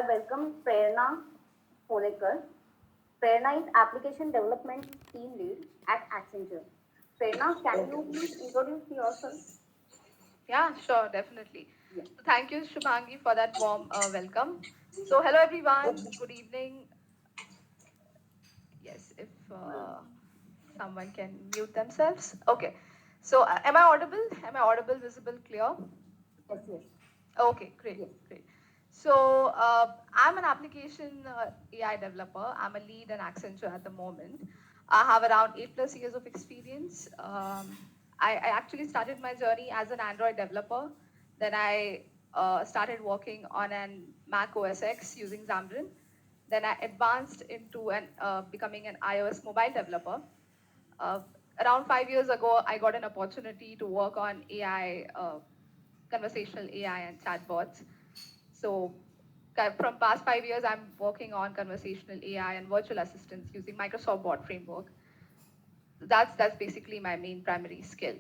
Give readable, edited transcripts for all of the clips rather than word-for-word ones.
I welcome Prerna Polekar. Prerna is Application Development Team Lead at Accenture. Prerna, can you please introduce yourself? Yeah, sure, definitely. Yes. So thank you, Shubhangi, for that warm welcome. So, hello everyone. Good evening. Yes, if someone can mute themselves. Okay. So, am I audible? Am I audible, visible, clear? Yes, yes, Okay, great, yes. great. So, I'm an application AI developer. I'm a lead in Accenture at the moment. I have around 8+ years of experience. I actually started my journey as an Android developer. Then I started working on an Mac OS X using Xamarin. Then I advanced into becoming an iOS mobile developer. Uh, Around 5 years ago, I got an opportunity to work on AI, conversational AI and chatbots. So from past 5 years, I'm working on conversational AI and virtual assistants using Microsoft Bot Framework. That's basically my main primary skill.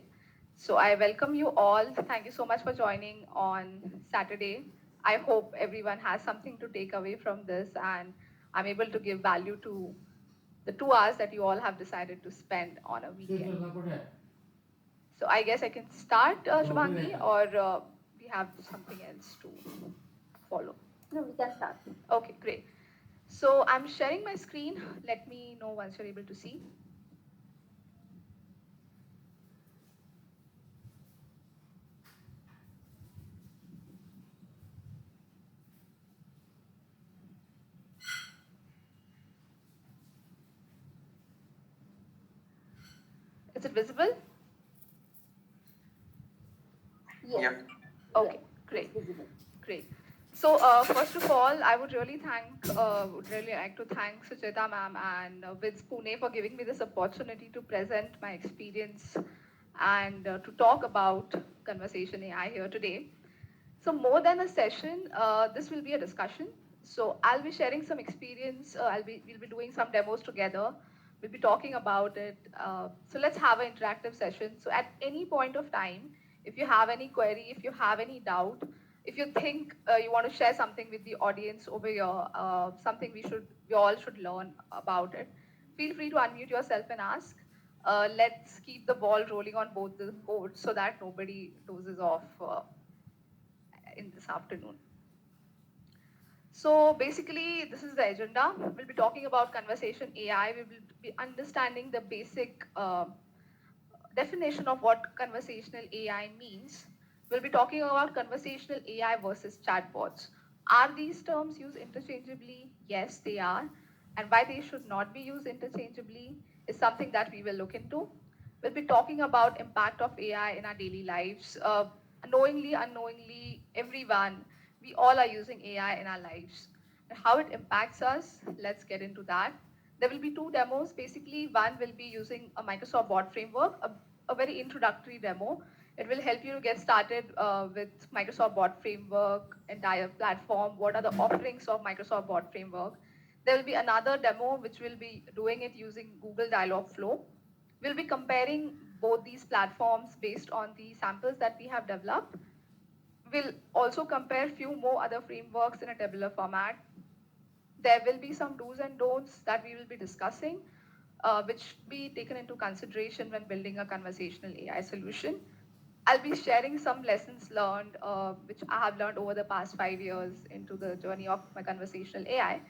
So I welcome you all. Thank you so much for joining on Saturday. I hope everyone has something to take away from this, and I'm able to give value to the 2 hours that you all have decided to spend on a weekend. So I guess I can start, Shubhangi, or we have something else to follow. No, we can start. Okay, great. So I'm sharing my screen. Let me know once you're able to see. Is it visible? Yes. Yep. Okay, Yes, great, it's visible. great. So first of all, I would would really like to thank Sucheta ma'am and Viz Pune for giving me this opportunity to present my experience and to talk about conversation AI here today. So more than a session, this will be a discussion. So I'll be sharing some experience. We'll be doing some demos together. We'll be talking about it. So let's have an interactive session. So at any point of time, if you have any query, if you have any doubt, if you think you want to share something with the audience over here, something we all should learn about it, feel free to unmute yourself and ask. Let's keep the ball rolling on both the courts so that nobody dozes off in this afternoon. So basically, this is the agenda. We'll be talking about conversation AI. We will be understanding the basic definition of what conversational AI means. We'll be talking about conversational AI versus chatbots. Are these terms used interchangeably? Yes, they are. And why they should not be used interchangeably is something that we will look into. We'll be talking about impact of AI in our daily lives. Knowingly, unknowingly, everyone, we all are using AI in our lives. And how it impacts us, let's get into that. There will be two demos. Basically, one will be using a Microsoft Bot Framework, a very introductory demo. It will help you to get started with Microsoft Bot Framework, entire platform, what are the offerings of Microsoft Bot Framework. There will be another demo which will be doing it using Google Dialogflow. We'll be comparing both these platforms based on the samples that we have developed. We'll also compare few more other frameworks in a tabular format. There will be some do's and don'ts that we will be discussing, which should be taken into consideration when building a conversational AI solution. I'll be sharing some lessons learned, which I have learned over the past 5 years into the journey of my conversational AI.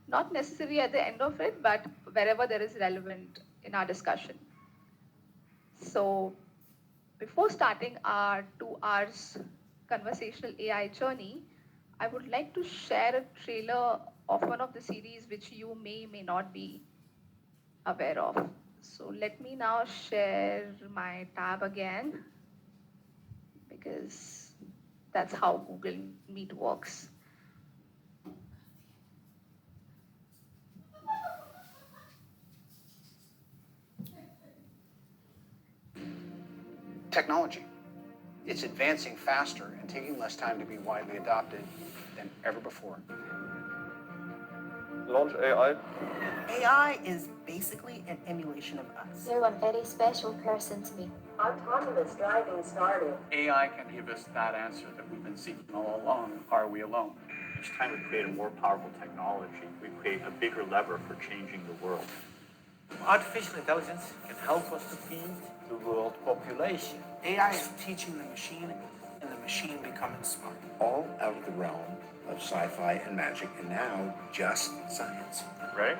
Not necessarily at the end of it, but wherever there is relevant in our discussion. So before starting our 2 hours conversational AI journey, I would like to share a trailer of one of the series which you may not be aware of. So let me now share my tab again because that's how Google Meet works. Technology. It's advancing faster and taking less time to be widely adopted than ever before. Launch AI. AI is basically an emulation of us. You're one very special person to me. Autonomous driving started. AI can give us that answer that we've been seeking all along. Are we alone? Each time we create a more powerful technology, we create a bigger lever for changing the world. Artificial intelligence can help us to feed the world population. AI is teaching the machine, and the machine becoming smart. All out of the realm of sci-fi and magic, and now just science. Ready?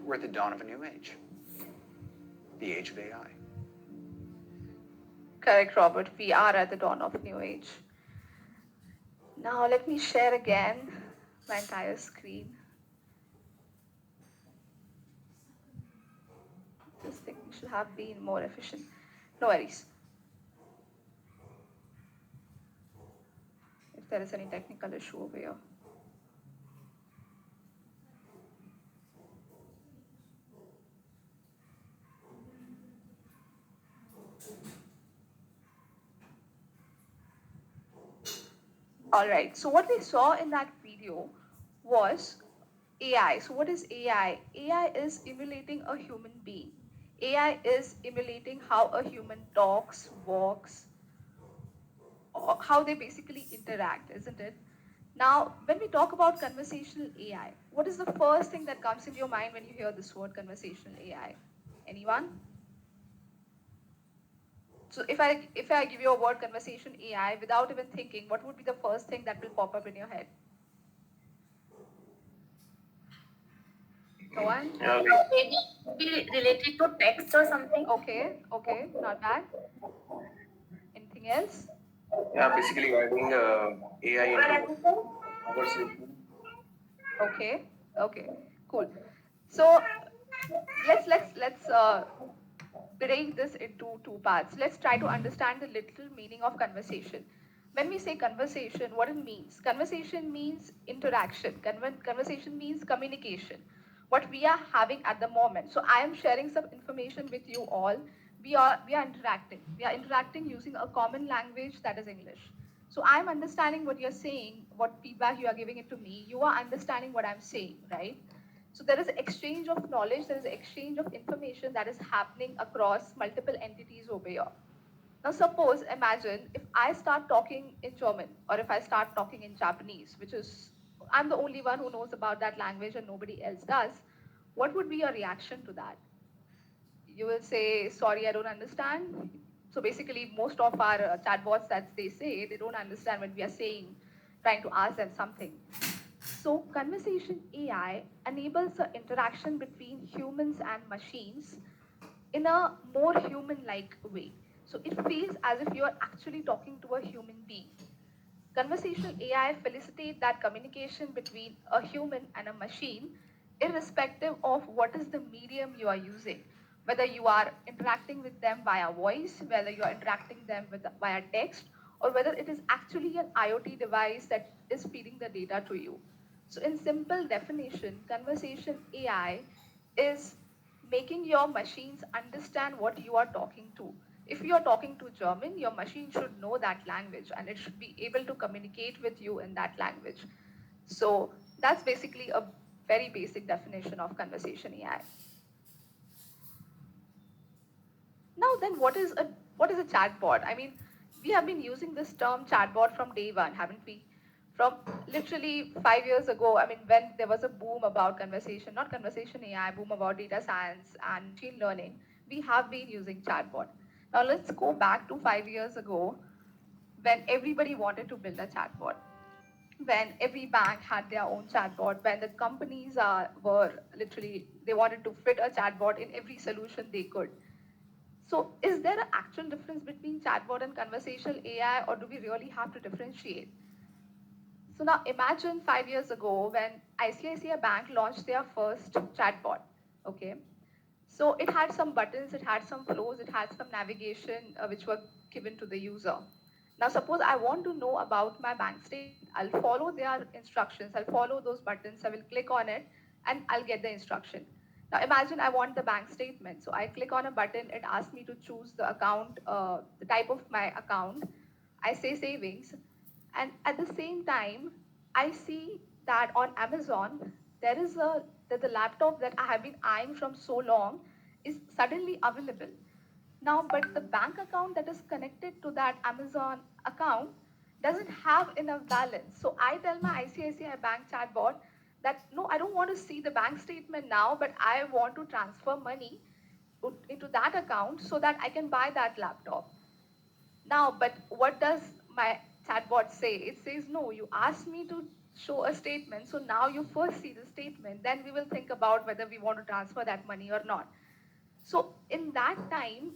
We're at the dawn of a new age, the age of AI. Correct, Robert. We are at the dawn of new age. Now let me share again my entire screen. This thing should have been more efficient. No worries. If there is any technical issue over here. All right, so what we saw in that video was AI. So what is AI? AI is emulating a human being. AI is emulating how a human talks, walks, or how they basically interact, isn't it? Now, when we talk about conversational AI, what is the first thing that comes into your mind when you hear this word conversational AI? Anyone? So if I give you a word conversation AI without even thinking, what would be the first thing that will pop up in your head? No one? Maybe related to text or something. Okay, not bad. Anything else? Yeah, basically adding AI into conversation. Okay, cool. So let's break this into two parts. Let's try to understand the literal meaning of conversation. When we say conversation, what it means? Conversation means interaction. Conversation means communication. What we are having at the moment. So I am sharing some information with you all. We are interacting. We are interacting using a common language, that is English. So I'm understanding what you're saying, what feedback you are giving it to me. You are understanding what I'm saying, right? So there is an exchange of knowledge, there is an exchange of information that is happening across multiple entities over here. Now suppose, imagine if I start talking in German or if I start talking in Japanese, which is, I'm the only one who knows about that language and nobody else does, what would be your reaction to that? You will say, sorry, I don't understand. So basically most of our chatbots that they say, they don't understand when we are saying, trying to ask them something. So conversation AI enables the interaction between humans and machines in a more human-like way. So it feels as if you are actually talking to a human being. Conversational AI facilitates that communication between a human and a machine, irrespective of what is the medium you are using. Whether you are interacting with them via voice, whether you are interacting them via text, or whether it is actually an IoT device that is feeding the data to you. So in simple definition, conversation AI is making your machines understand what you are talking to. If you are talking to German, your machine should know that language and it should be able to communicate with you in that language. So that's basically a very basic definition of conversation AI. Now then, what is a chatbot? I mean, we have been using this term chatbot from day one, haven't we? From literally 5 years ago, I mean, when there was a boom about conversation, not conversation AI, boom about data science and machine learning, we have been using chatbot. Now let's go back to 5 years ago when everybody wanted to build a chatbot. When every bank had their own chatbot, when the companies were literally, they wanted to fit a chatbot in every solution they could. So is there an actual difference between chatbot and conversational AI, or do we really have to differentiate? So now imagine 5 years ago when ICICI Bank launched their first chatbot, okay? So it had some buttons, it had some flows, it had some navigation which were given to the user. Now suppose I want to know about my bank statement. I'll follow their instructions, I'll follow those buttons, I will click on it and I'll get the instruction. Now imagine I want the bank statement. So I click on a button, it asks me to choose the account, the type of my account. I say savings. And at the same time, I see that on Amazon, there's a laptop that I have been eyeing from so long is suddenly available. Now, but the bank account that is connected to that Amazon account doesn't have enough balance. So I tell my ICICI Bank chatbot that no, I don't want to see the bank statement now, but I want to transfer money into that account so that I can buy that laptop. Now, but what does my chatbot say? It says, no, you asked me to show a statement, so now you first see the statement, then we will think about whether we want to transfer that money or not. So in that time,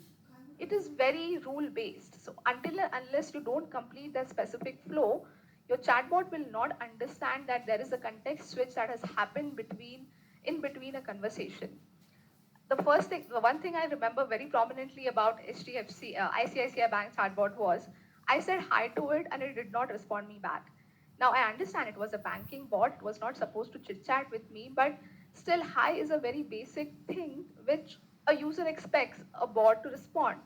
it is very rule based. So until and unless you don't complete that specific flow, your chatbot will not understand that there is a context switch that has happened in between a conversation. The one thing I remember very prominently about ICICI Bank chatbot was I said hi to it and it did not respond me back. Now I understand it was a banking bot, it was not supposed to chit chat with me, but still hi is a very basic thing which a user expects a bot to respond.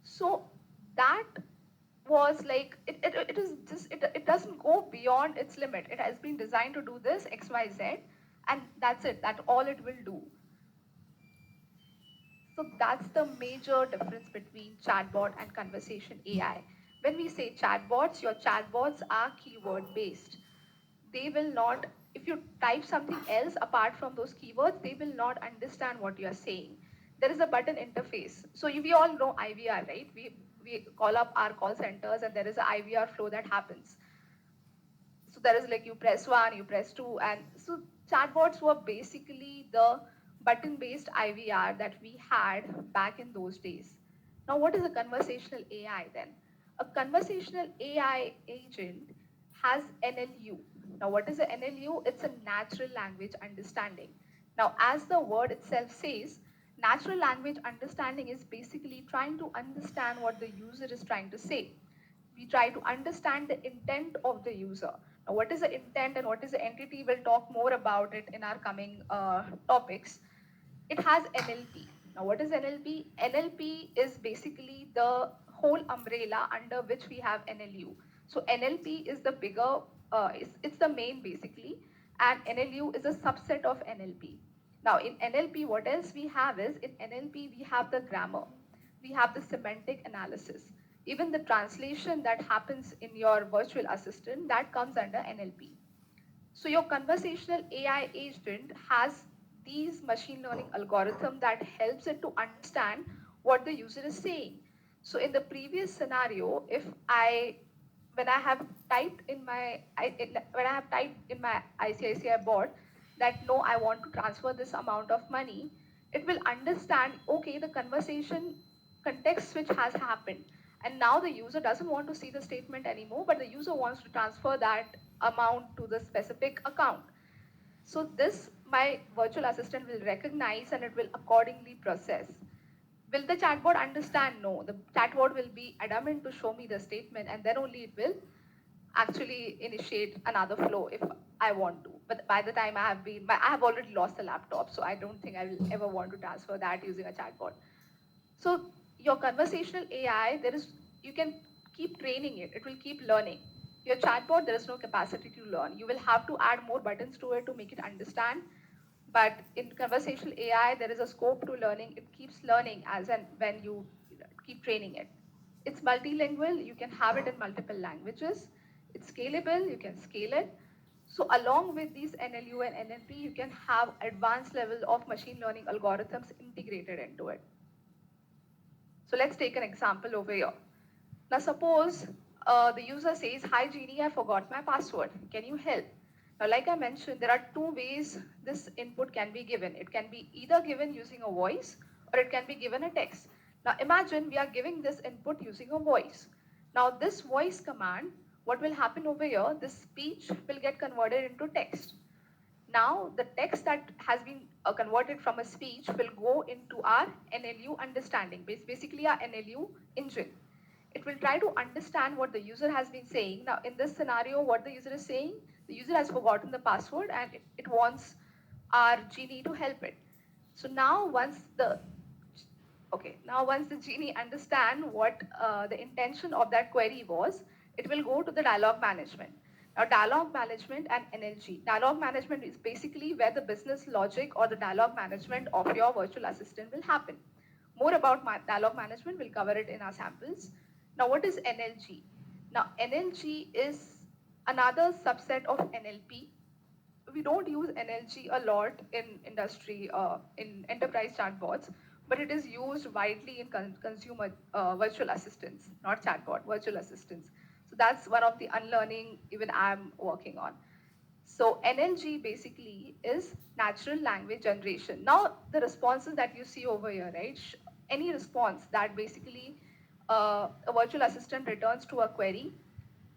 So that was like it is just it doesn't go beyond its limit. It has been designed to do this XYZ and that's it. That's all it will do. So that's the major difference between chatbot and conversation AI. When we say chatbots, your chatbots are keyword based. They will not, if you type something else apart from those keywords, they will not understand what you are saying. There is a button interface. So we all know IVR, right? We call up our call centers and there is an IVR flow that happens. So there is like you press one, you press two, and so chatbots were basically the button-based IVR that we had back in those days. Now, what is a conversational AI then? A conversational AI agent has NLU. Now, what is a NLU? It's a natural language understanding. Now, as the word itself says, natural language understanding is basically trying to understand what the user is trying to say. We try to understand the intent of the user. Now, what is the intent and what is the entity? We'll talk more about it in our coming topics. It has NLP. Now, what is NLP? NLP is basically the whole umbrella under which we have NLU. So NLP is the bigger, it's the main basically, and NLU is a subset of NLP. Now, in NLP, what else we have is, in NLP, we have the grammar, we have the semantic analysis, even the translation that happens in your virtual assistant, that comes under NLP. So your conversational AI agent has these machine learning algorithm that helps it to understand what the user is saying. So in the previous scenario, when I have typed in my ICICI bot that no, I want to transfer this amount of money, it will understand, okay, the conversation context switch has happened. And now the user doesn't want to see the statement anymore, but the user wants to transfer that amount to the specific account. So this, my virtual assistant will recognize and it will accordingly process. Will the chatbot understand? No. The chatbot will be adamant to show me the statement and then only it will actually initiate another flow if I want to. But by the time I have already lost the laptop, so I don't think I will ever want to transfer that using a chatbot. So your conversational AI, you can keep training it. It will keep learning. Your chatbot, there is no capacity to learn. You will have to add more buttons to it to make it understand. But in conversational AI, there is a scope to learning. It keeps learning as and when you keep training it. It's multilingual. You can have it in multiple languages. It's scalable. You can scale it. So along with these NLU and NLP, you can have advanced level of machine learning algorithms integrated into it. So let's take an example over here. Now suppose the user says, hi Genie, I forgot my password. Can you help? Now like I mentioned, there are two ways this input can be given. It can be either given using a voice or it can be given a text. Now imagine we are giving this input using a voice. Now this voice command, what will happen over here, this speech will get converted into text. Now, the text that has been converted from a speech will go into our NLU understanding, basically our NLU engine. It will try to understand what the user has been saying. Now, in this scenario, what the user is saying, the user has forgotten the password and it wants our Genie to help it. So now once the Genie understand what the intention of that query was, it will go to the dialogue management. Now, dialogue management and NLG. Dialogue management is basically where the business logic or the dialogue management of your virtual assistant will happen. more about dialogue management. We'll cover it in our samples. Now, what is NLG? Now, NLG is another subset of NLP. We don't use NLG a lot in industry, in enterprise chatbots, but it is used widely in consumer virtual assistants, not chatbot, virtual assistants. So that's one of the unlearning even I'm working on. So NLG basically is natural language generation. Now the responses that you see over here, right? Any response that basically a virtual assistant returns to a query,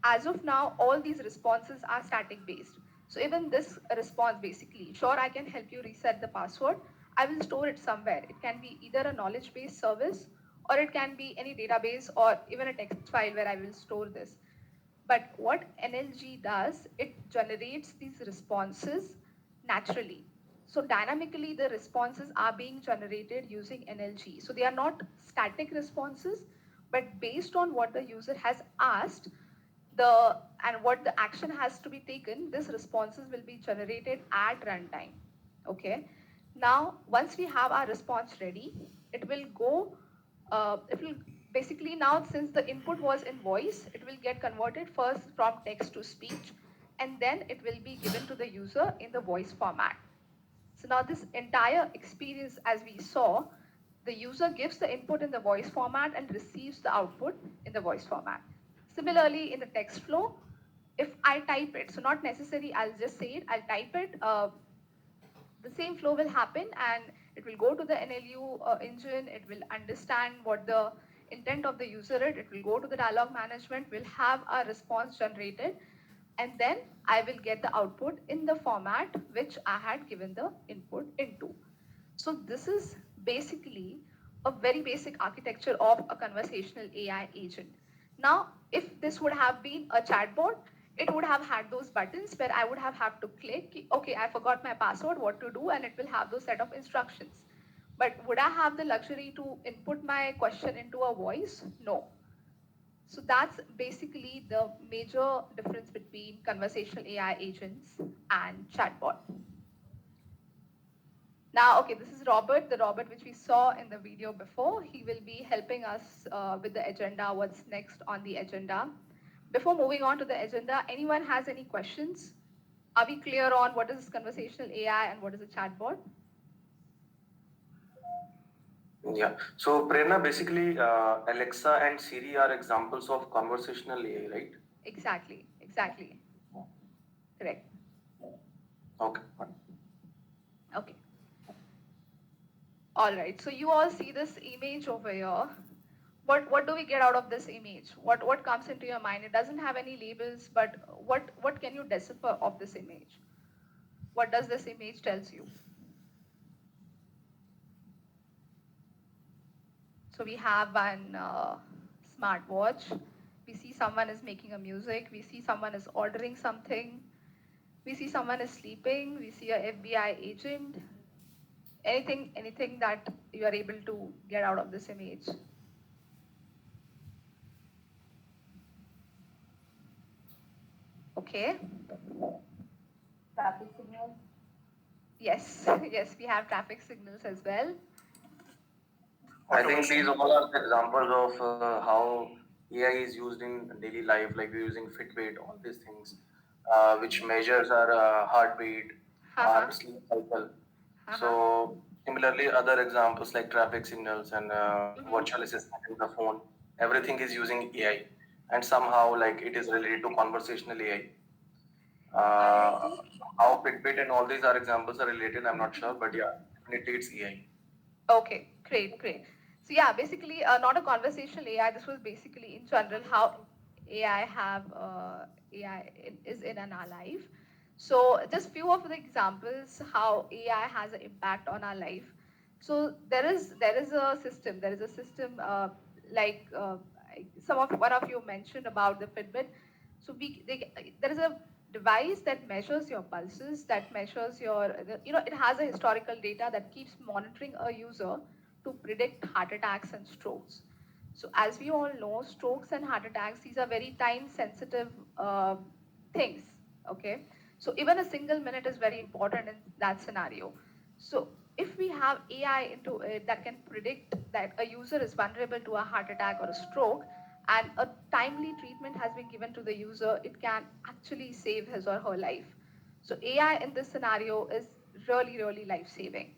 as of now, all these responses are static based. So even this response basically, sure, I can help you reset the password. I will store it somewhere. It can be either a knowledge based service, or it can be any database or even a text file where I will store this. But what NLG does, it generates these responses naturally. So dynamically, the responses are being generated using NLG. So they are not static responses, but based on what the user has asked, and what the action has to be taken, these responses will be generated at runtime. Okay. Now, once we have our response ready, it will basically now, since the input was in voice, it will get converted first from text to speech, and then it will be given to the user in the voice format. So now this entire experience, as we saw, the user gives the input in the voice format and receives the output in the voice format. Similarly, in the text flow, if I type it, so not necessary, I'll just say it, I'll type it, the same flow will happen and it will go to the NLU engine, it will understand what the intent of the user is, it will go to the dialogue management, we'll have a response generated, and then I will get the output in the format which I had given the input into. So this is basically a very basic architecture of a conversational AI agent. Now, if this would have been a chatbot, it would have had those buttons where I would have had to click, okay, I forgot my password, what to do, and it will have those set of instructions. But would I have the luxury to input my question into a voice? No. So that's basically the major difference between conversational AI agents and chatbot. Now, okay, this is Robert, the Robert which we saw in the video before. He will be helping us with the agenda, what's next on the agenda. Before moving on to the agenda, anyone has any questions? Are we clear on what is conversational AI and what is a chatbot? Yeah. So Prerna, basically, Alexa and Siri are examples of conversational AI, right? Exactly. Correct. Okay. Okay. All right. So you all see this image over here. What do we get out of this image? What comes into your mind? It doesn't have any labels, but what can you decipher of this image? What does this image tells you? So we have one smartwatch. We see someone is making a music. We see someone is ordering something. We see someone is sleeping. We see a FBI agent. Anything that you are able to get out of this image? Okay. Traffic signals. Yes, yes, we have traffic signals as well. I think these all are the examples of how AI is used in daily life, like we're using Fitbit, all these things, which measures our heartbeat, our sleep cycle. So similarly, other examples like traffic signals and virtual assistant in the phone, everything is using AI, and somehow like it is related to conversational AI. How Fitbit and all these are examples are related, I'm not sure, but yeah, definitely it's AI. Okay, great. So yeah, basically not a conversational AI. This was basically in general how AI is in our life. So just few of the examples how AI has an impact on our life. So there is a system. There is a system like one of you mentioned about the Fitbit. So there is a device that measures your pulses, that measures it has a historical data that keeps monitoring a user to predict heart attacks and strokes. So as we all know, strokes and heart attacks, these are very time sensitive things, okay? So even a single minute is very important in that scenario. So if we have AI into it that can predict that a user is vulnerable to a heart attack or a stroke, and a timely treatment has been given to the user, it can actually save his or her life. So AI in this scenario is really, really life-saving.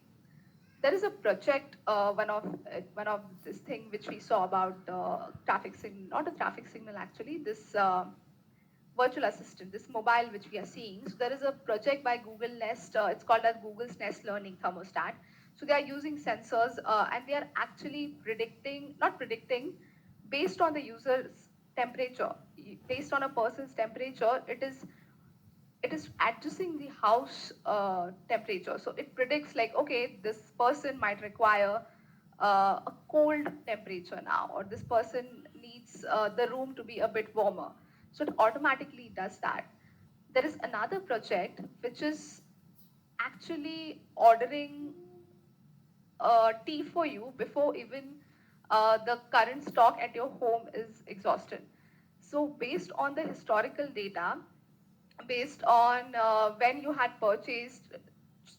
There is a project, one of this thing which we saw about traffic signal, not a traffic signal actually, this virtual assistant, this mobile which we are seeing. So there is a project by Google Nest. It's called as Google's Nest Learning Thermostat. So they are using sensors and they are actually not predicting, based on the user's temperature, based on a person's temperature, it is adjusting the house temperature. So it predicts like, okay, this person might require a cold temperature now, or this person needs the room to be a bit warmer. So it automatically does that. There is another project which is actually ordering tea for you before even the current stock at your home is exhausted. So based on the historical data, based on when you had purchased,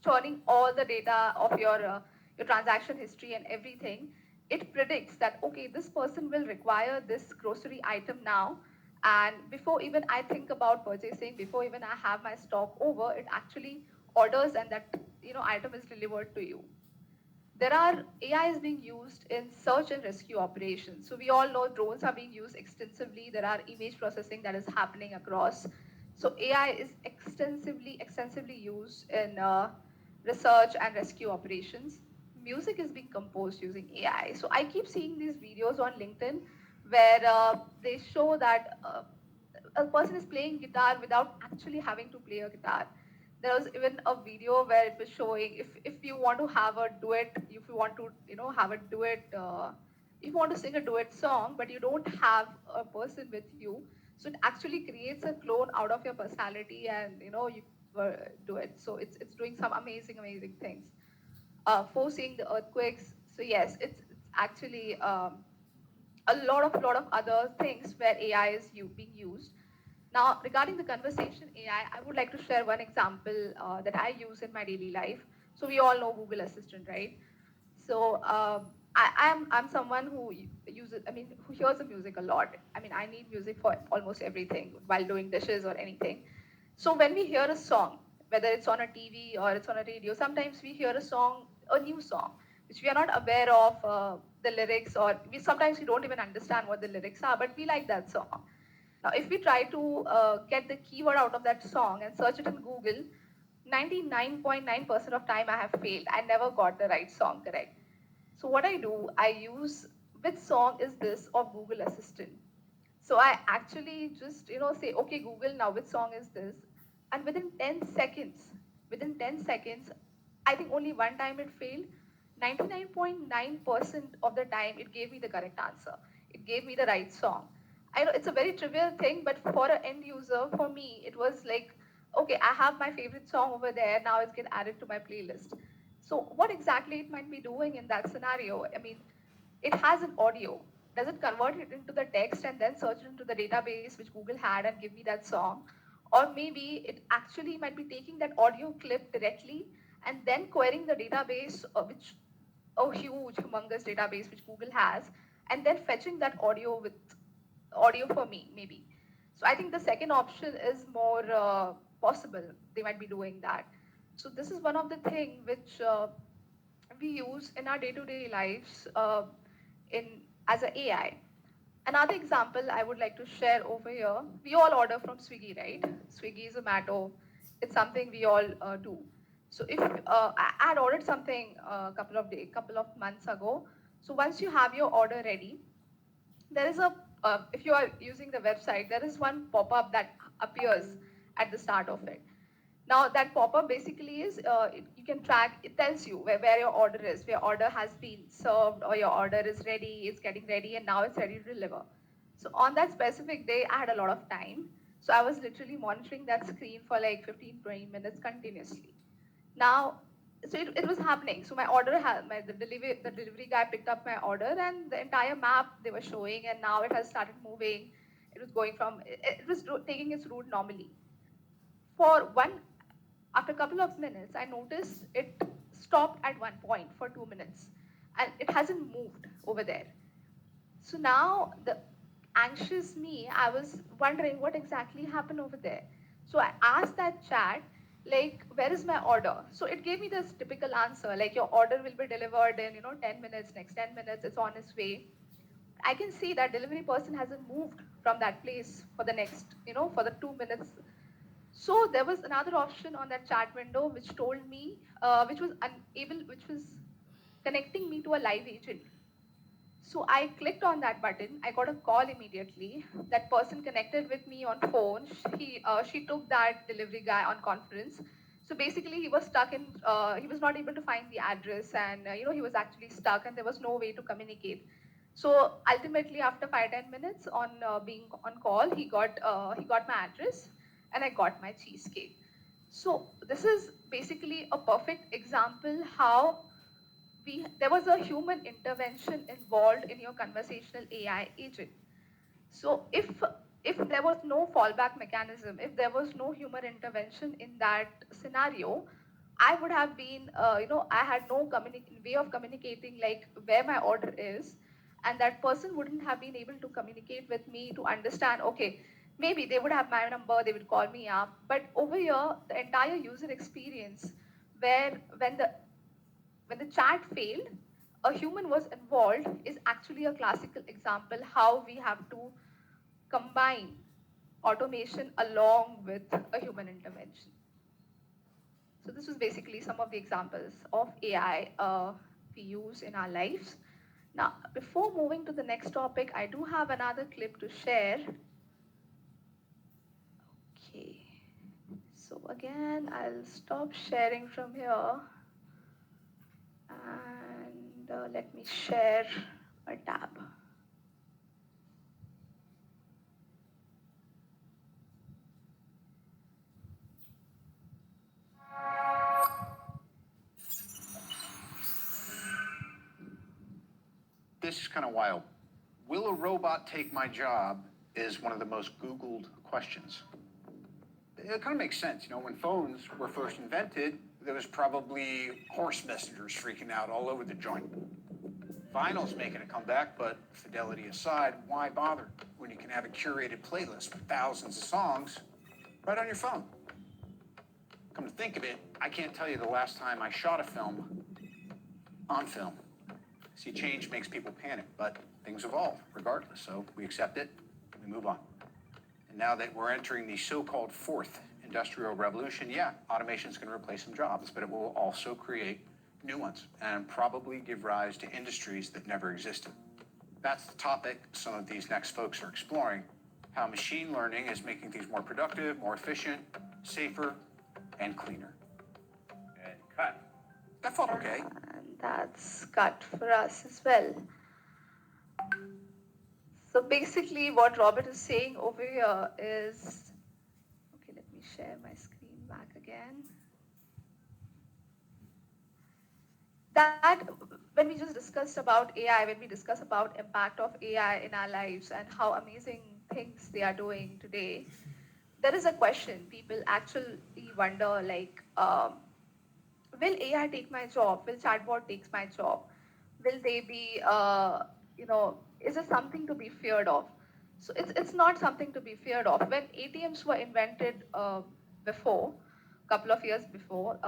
turning all the data of your transaction history and everything, it predicts that, okay, this person will require this grocery item now, and before even I think about purchasing, before even I have my stock over, it actually orders and that item is delivered to you. There are AI is being used in search and rescue operations. So we all know drones are being used extensively. There are image processing that is happening across. So AI is extensively used in research and rescue operations. Music is being composed using AI. So I keep seeing these videos on LinkedIn where they show that a person is playing guitar without actually having to play a guitar. There was even a video where it was showing if you want to have a duet, if you want to have a duet, if you want to sing a duet song, but you don't have a person with you, so it actually creates a clone out of your personality, and you do it. So it's doing some amazing things. Forcing the earthquakes. So yes, it's actually a lot of other things where AI is being used. Now, regarding the conversation AI, I would like to share one example that I use in my daily life. So we all know Google Assistant, right? So I'm someone who who hears the music a lot. I mean, I need music for almost everything while doing dishes or anything. So when we hear a song, whether it's on a TV or it's on a radio, sometimes we hear a new song, which we are not aware of the lyrics, or sometimes we don't even understand what the lyrics are, but we like that song. Now, if we try to get the keyword out of that song and search it in Google, 99.9% of time I have failed. I never got the right song correct. So what I do, I use which song is this of Google Assistant. So I actually just say, okay, Google, now which song is this? And within 10 seconds, I think only one time it failed. 99.9% of the time, it gave me the correct answer. It gave me the right song. I know it's a very trivial thing, but for an end user, for me, it was like, okay, I have my favorite song over there. Now it's get added to my playlist. So what exactly it might be doing in that scenario? I mean, it has an audio. Does it convert it into the text and then search it into the database which Google had and give me that song? Or maybe it actually might be taking that audio clip directly and then querying the database, which a huge, humongous database which Google has, and then fetching that audio for me, maybe. So I think the second option is more possible. They might be doing that. So this is one of the things which we use in our day-to-day lives as an AI. Another example I would like to share over here, we all order from Swiggy, right? Swiggy, Zomato, it's something we all do. So if I had ordered something a couple of months ago, so once you have your order ready, there is if you are using the website, there is one pop-up that appears at the start of it. Now that pop-up basically is, you can track, it tells you where your order is, where order has been served, or your order is ready, it's getting ready, and now it's ready to deliver. So on that specific day, I had a lot of time. So I was literally monitoring that screen for like 15, 20 minutes continuously. Now, so it was happening. So my order had the delivery guy picked up my order, and the entire map they were showing, and now it has started moving. It was going from it was taking its route normally. After a couple of minutes, I noticed it stopped at one point for 2 minutes and it hasn't moved over there. So now the anxious me, I was wondering what exactly happened over there. So I asked that chat, like, where is my order? So it gave me this typical answer, like your order will be delivered in, 10 minutes, next 10 minutes, it's on its way. I can see that delivery person hasn't moved from that place for the next, for the 2 minutes. So there was another option on that chat window which told me, which was connecting me to a live agent. So I clicked on that button. I got a call immediately. That person connected with me on phone. She took that delivery guy on conference. So basically, he was stuck in. He was not able to find the address, and he was actually stuck, and there was no way to communicate. So ultimately, after 5-10 minutes on being on call, he got my address, and I got my cheesecake. So this is basically a perfect example how there was a human intervention involved in your conversational AI agent. So if there was no fallback mechanism, if there was no human intervention in that scenario, I would have been, I had no way of communicating like where my order is, and that person wouldn't have been able to communicate with me to understand, okay, maybe they would have my number, they would call me up. But over here, the entire user experience, where when the chat failed, a human was involved, is actually a classical example how we have to combine automation along with a human intervention. So this was basically some of the examples of AI we use in our lives. Now, before moving to the next topic, I do have another clip to share. Okay. So again, I'll stop sharing from here. And let me share a tab. This is kind of wild. Will a robot take my job is one of the most Googled questions. It kind of makes sense. When phones were first invented, there was probably horse messengers freaking out all over the joint. Vinyl's making a comeback, but fidelity aside, why bother when you can have a curated playlist with thousands of songs right on your phone? Come to think of it, I can't tell you the last time I shot a film on film. See, change makes people panic, but things evolve regardless, so we accept it, we move on. And now that we're entering the so-called fourth industrial revolution, yeah, automation is going to replace some jobs, but it will also create new ones and probably give rise to industries that never existed. That's the topic some of these next folks are exploring, how machine learning is making things more productive, more efficient, safer, and cleaner. And cut. That felt okay. And that's cut for us as well. So basically what Robert is saying over here is, okay, let me share my screen back again. That when we just discussed about AI, when we discuss about impact of AI in our lives and how amazing things they are doing today, there is a question people actually wonder, like, will AI take my job? Will chatbot take my job? Will they be, is it something to be feared of? So it's not something to be feared of. When ATMs were invented before, couple of years before,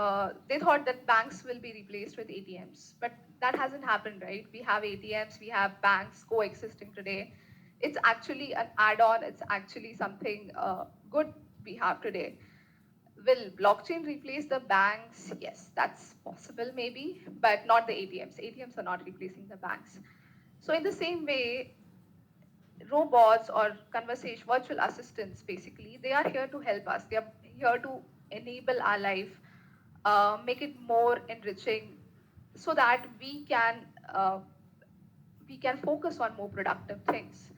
they thought that banks will be replaced with ATMs, but that hasn't happened, right? We have ATMs, we have banks coexisting today. It's actually an add-on. It's actually something good we have today. Will blockchain replace the banks? Yes, that's possible maybe, but not the ATMs. ATMs are not replacing the banks. So in the same way, robots or virtual assistants, basically, they are here to help us. They are here to enable our life, make it more enriching, so that we can focus on more productive things.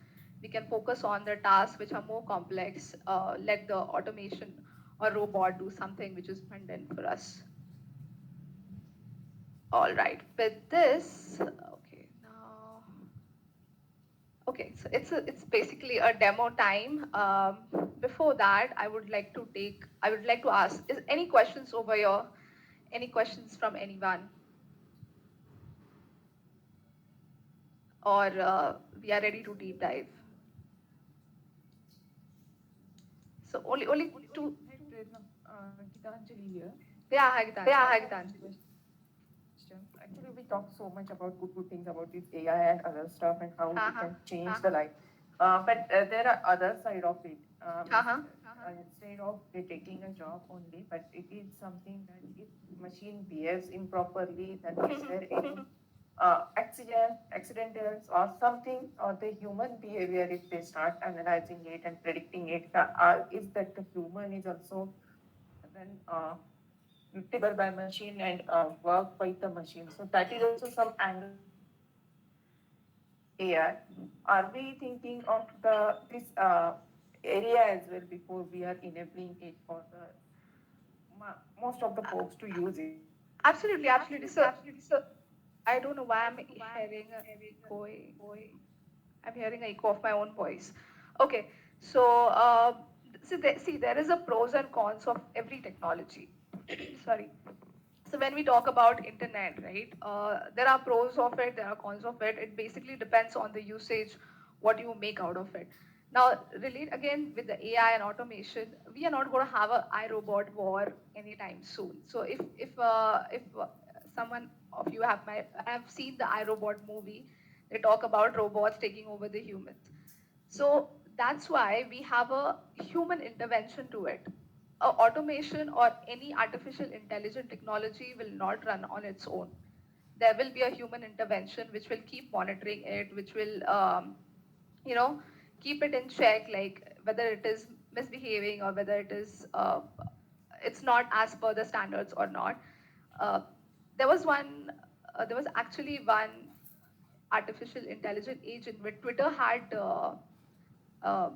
We can focus on the tasks which are more complex, let the automation or robot do something which is mundane for us. All right, with this, okay, now, okay, so it's basically a demo time. Before that, I would like to ask, is any questions over here? Any questions from anyone? or we are ready to deep dive? So only two. Gitanjali here. Yeah, hi Gitanjali. Hi, Gitanjali. Actually, we talk so much about good things about this AI and other stuff and how it can change the life. But there are other side of it. Instead of it taking a job only, but it is something that if machine behaves improperly, then is there any accidentals or something, or the human behavior, if they start analyzing it and predicting it, is that the human is also then mutable by machine and work by the machine. So that is also some angle. AI. Are we thinking of this area as well before we are enabling it for the most of the folks to use it? Absolutely, absolutely. So I don't know why I'm hearing a echo. I'm hearing an echo of my own voice. Okay, so see, there is a pros and cons of every technology. Sorry. So when we talk about internet, right, there are pros of it, there are cons of it. It basically depends on the usage, what you make out of it. Now, relate again with the AI and automation. We are not going to have a iRobot war anytime soon. So if someone of you have seen the iRobot movie, they talk about robots taking over the humans. So that's why we have a human intervention to it. Automation or any artificial intelligent technology will not run on its own. There will be a human intervention which will keep monitoring it, which will, you know, keep it in check, like whether it is misbehaving or whether it's not as per the standards or not. Uh, there was actually one artificial intelligent agent where Twitter had um,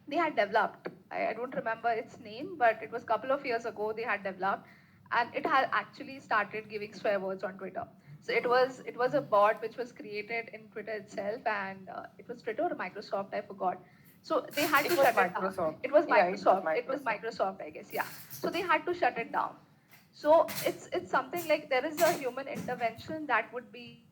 they had developed. I don't remember its name, but it was a couple of years ago they had developed, and it had actually started giving swear words on Twitter. So it was a bot which was created in Twitter itself, and it was Twitter or Microsoft, I forgot. So they had to shut it down. It was Microsoft. It was Microsoft, I guess. Yeah. So they had to shut it down. So it's something like there is a human intervention that would be.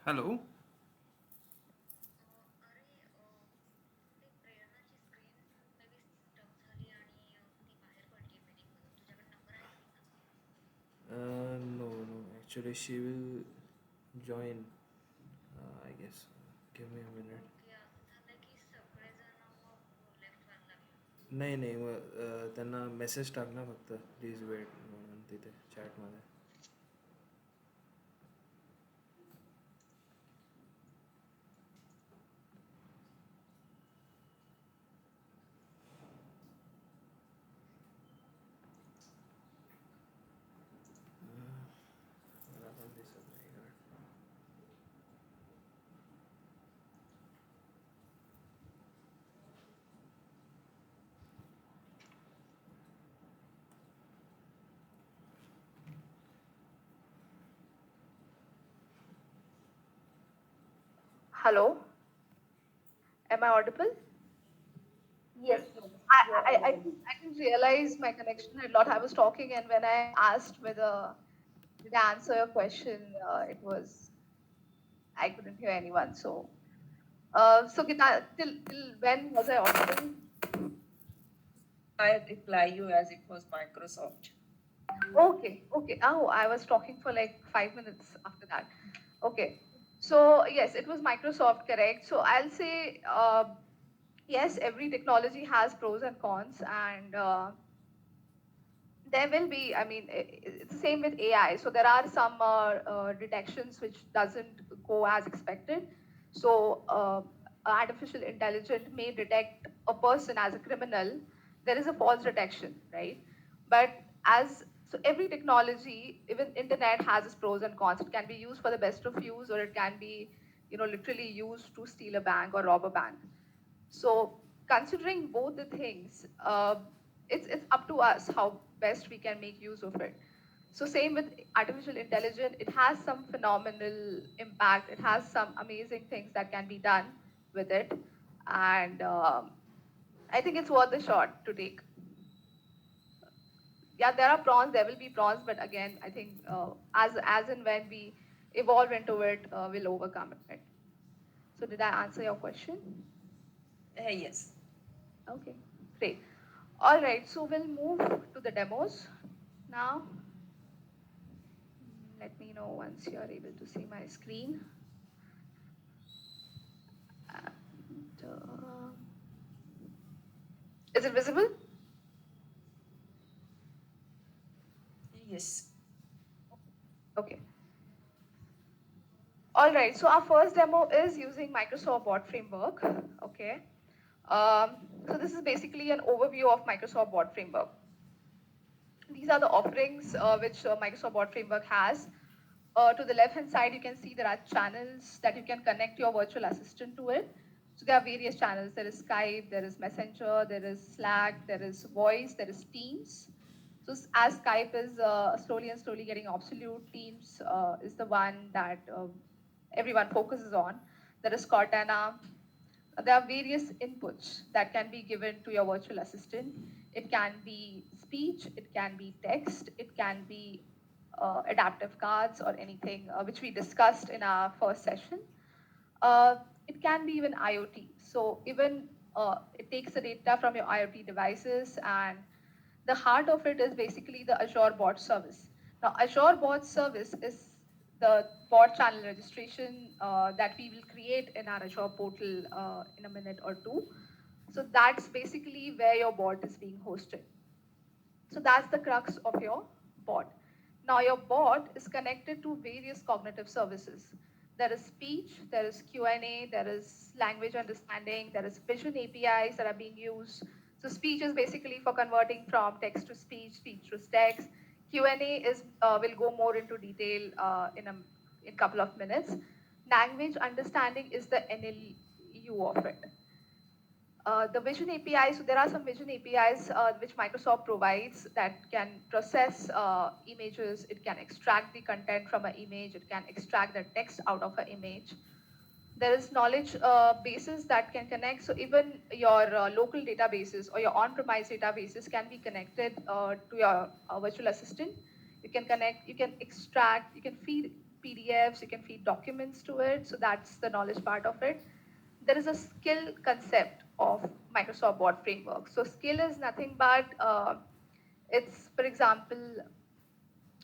Hello. No, no. Actually, she will join. I guess. Give me a minute. नाही नाही त्यांना message टाक ना फक्त please wait म्हणून तिथे चॅटमध्ये. Hello. Am I audible? Yes. I didn't realize my connection had lot. I was talking, and when I asked whether did I answer your question, it was I couldn't hear anyone. So, so Gita, till when was I audible? I reply you as it was Microsoft. Okay, okay. Oh, I was talking for like 5 minutes after that. Okay. So yes, it was Microsoft, correct. So I'll say, yes, every technology has pros and cons, and there will be, I mean, it's the same with AI. So there are some detections which doesn't go as expected. So artificial intelligence may detect a person as a criminal. There is a false detection, right? But so every technology, even internet has its pros and cons. It can be used for the best of use, or it can be, literally used to steal a bank or rob a bank. So considering both the things, it's up to us how best we can make use of it. So same with artificial intelligence, it has some phenomenal impact. It has some amazing things that can be done with it, and I think it's worth a shot to take. Yeah, there are prawns. There will be prawns, but again, I think as and when we evolve into it, we'll overcome it. So did I answer your question? Yes. Okay, great. All right, so we'll move to the demos now. Let me know once you're able to see my screen. And, is it visible? Yes. Okay. All right, so our first demo is using Microsoft Bot Framework. Okay. So this is basically an overview of Microsoft Bot Framework. These are the offerings which Microsoft Bot Framework has. To the left-hand side, you can see there are channels that you can connect your virtual assistant to it. So there are various channels. There is Skype, there is Messenger, there is Slack, there is Voice, there is Teams. So as Skype is slowly getting obsolete, Teams is the one that everyone focuses on. There is Cortana. There are various inputs that can be given to your virtual assistant. It can be speech, it can be text, it can be adaptive cards or anything which we discussed in our first session. It can be even IoT. So even it takes the data from your IoT devices, and the heart of it is basically the Azure Bot Service. Now, Azure Bot Service is the bot channel registration that we will create in our Azure portal in a minute or two. So that's basically where your bot is being hosted. So that's the crux of your bot. Now your bot is connected to various cognitive services. There is speech, there is Q&A, there is language understanding, there is vision APIs that are being used. So speech is basically for converting from text to speech, speech to text. Q&A is will go more into detail in a couple of minutes. Language understanding is the NLU of it. The Vision API, so there are some Vision APIs which Microsoft provides that can process images. It can extract the content from an image. It can extract the text out of an image. There is knowledge bases that can connect. So even your local databases or your on-premise databases can be connected to your virtual assistant. You can connect, you can extract, you can feed PDFs, you can feed documents to it. So that's the knowledge part of it. There is a skill concept of Microsoft Bot Framework. So skill is nothing but, it's, for example,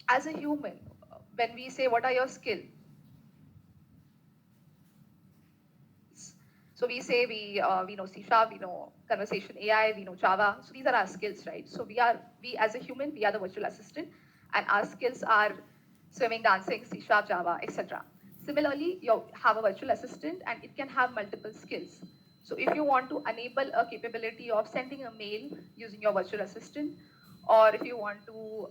as a human, when we say, what are your skills? So we say we know C#, we know conversation AI, we know Java. So these are our skills, right? So we as a human, we are the virtual assistant, and our skills are swimming, dancing, C#, Java, etc. Similarly, you have a virtual assistant, and it can have multiple skills. So if you want to enable a capability of sending a mail using your virtual assistant, or if you want to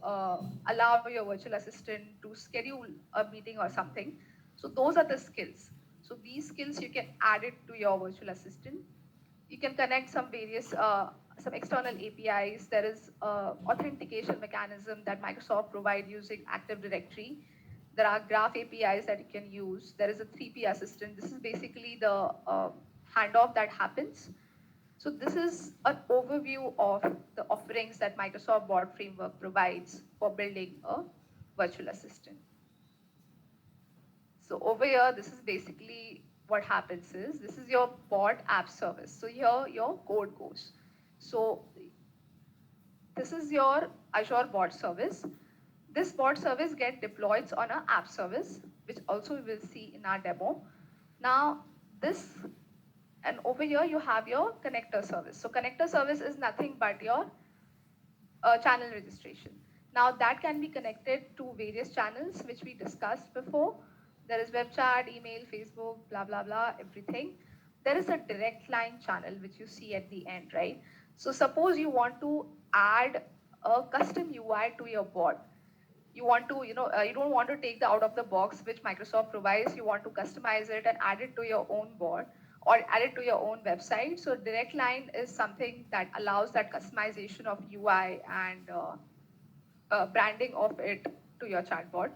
allow your virtual assistant to schedule a meeting or something, so those are the skills. So these skills you can add it to your virtual assistant. You can connect some various some external APIs. There is authentication mechanism that Microsoft provide using Active Directory. There are graph APIs that you can use. There is a 3P assistant. This is basically the handoff that happens. So this is an overview of the offerings that Microsoft Bot Framework provides for building a virtual assistant. So over here, this is basically what happens is, this is your bot app service. So here your code goes. So this is your Azure bot service. This bot service gets deployed on an app service. which also we will see in our demo. Now, this, and over here you have your connector service. So connector service is nothing but your channel registration. Now that can be connected to various channels which we discussed before. There is web chat, email, Facebook, blah, blah, blah, everything. There is a direct line channel which you see at the end, right? So suppose you want to add a custom UI to your bot. You want to, you don't want to take the out of the box which Microsoft provides. You want to customize it and add it to your own bot or add it to your own website. So direct line is something that allows that customization of UI and branding of it to your chatbot,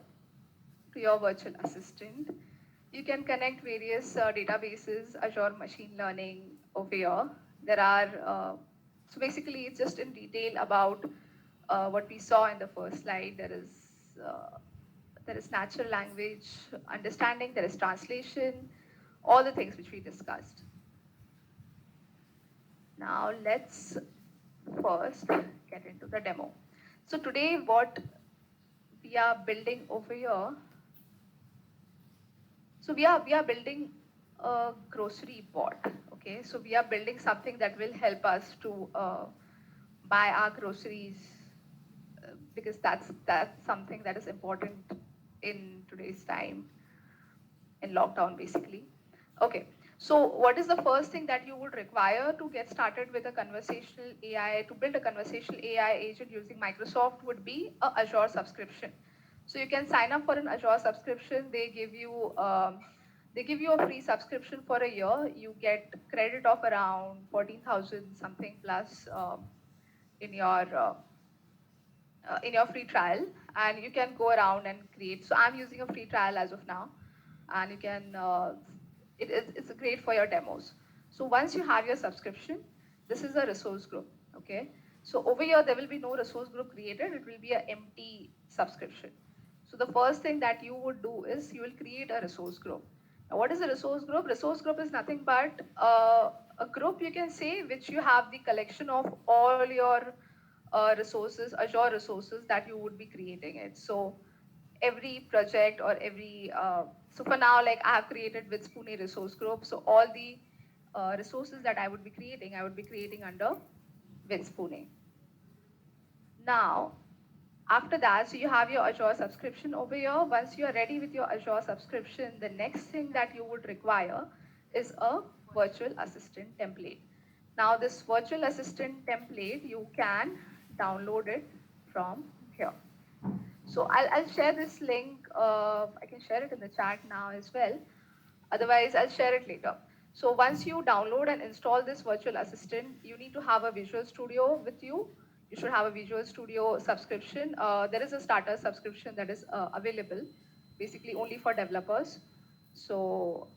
to your virtual assistant. You can connect various databases, Azure Machine Learning over here. There are, so basically it's just in detail about what we saw in the first slide. There is natural language understanding, there is translation, all the things which we discussed. Now let's first get into the demo. So today what we are building over here, so we are building a grocery bot, okay? So we are building something that will help us to buy our groceries because that's something that is important in today's time, in lockdown basically. Okay, so what is the first thing that you would require to get started with a conversational AI, to build a conversational AI agent using Microsoft would be a Azure subscription. So you can sign up for an Azure subscription. They give you a free subscription for a year. You get credit of around 14,000 something plus in your free trial, and you can go around and create. So I'm using a free trial as of now, and you can, it's great for your demos. So once you have your subscription, this is a resource group, okay? So over here, there will be no resource group created. It will be an empty subscription. So the first thing that you would do is you will create a resource group. Now, what is a resource group? Resource group is nothing but a group, you can say, which you have the collection of all your resources, Azure resources that you would be creating it. So every project or every, so for now, like I have created with Pune resource group. So all the resources that I would be creating under with Pune. Now, after that, so you have your Azure subscription over here. Once you are ready with your Azure subscription, the next thing that you would require is a virtual assistant template. Now, this virtual assistant template, you can download it from here. So I'll share this link. I can share it in the chat now as well. Otherwise, I'll share it later. So once you download and install this virtual assistant, you need to have a Visual Studio with you. You should have a Visual Studio subscription. There is a starter subscription that is available, basically only for developers. So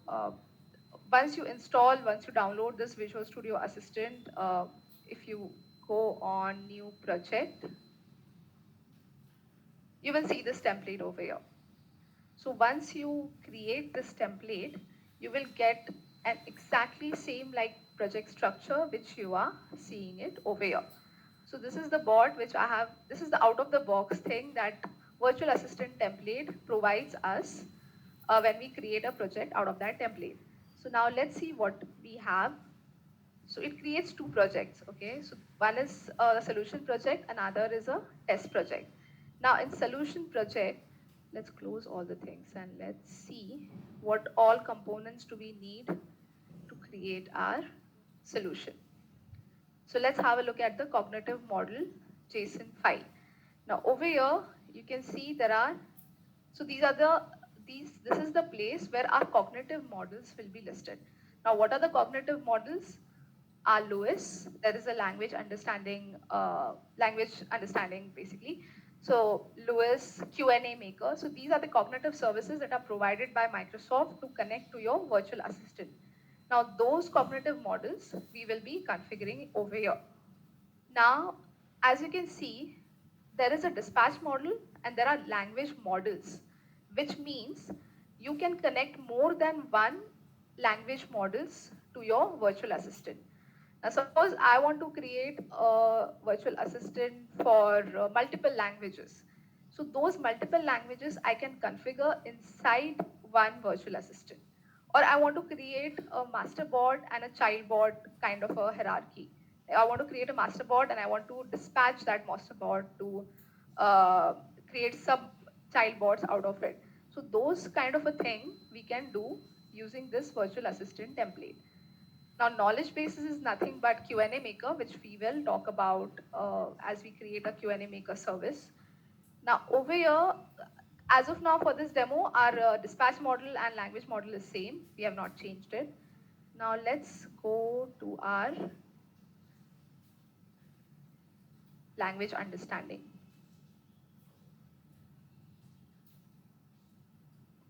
once you download this Visual Studio Assistant, if you go on new project, you will see this template over here. So once you create this template, you will get an exactly same like project structure which you are seeing it over here. So this is the bot which I have, this is the out of the box thing that virtual assistant template provides us when we create a project out of that template. So now let's see what we have. So it creates two projects, okay? So one is a solution project, another is a test project. Now in solution project, let's close all the things and let's see what all components do we need to create our solution. So let's have a look at the cognitive model JSON file. Now over here, you can see there are, so these are this is the place where our cognitive models will be listed. Now what are the cognitive models? LUIS, there is a language understanding basically. So LUIS, Q&A maker. So these are the cognitive services that are provided by Microsoft to connect to your virtual assistant. Now those cognitive models we will be configuring over here. Now, as you can see, there is a dispatch model and there are language models, which means you can connect more than one language models to your virtual assistant. Now, suppose I want to create a virtual assistant for multiple languages. So those multiple languages I can configure inside one virtual assistant. Or I want to create a master board and a child board kind of a hierarchy. I want to create a master board and I want to dispatch that master board to create sub child boards out of it. So those kind of a thing we can do using this virtual assistant template. Now, knowledge bases is nothing but Q&A maker, which we will talk about as we create a Q&A maker service. Now, over here, as of now for this demo, our dispatch model and language model is same. We have not changed it. Now, let's go to our language understanding.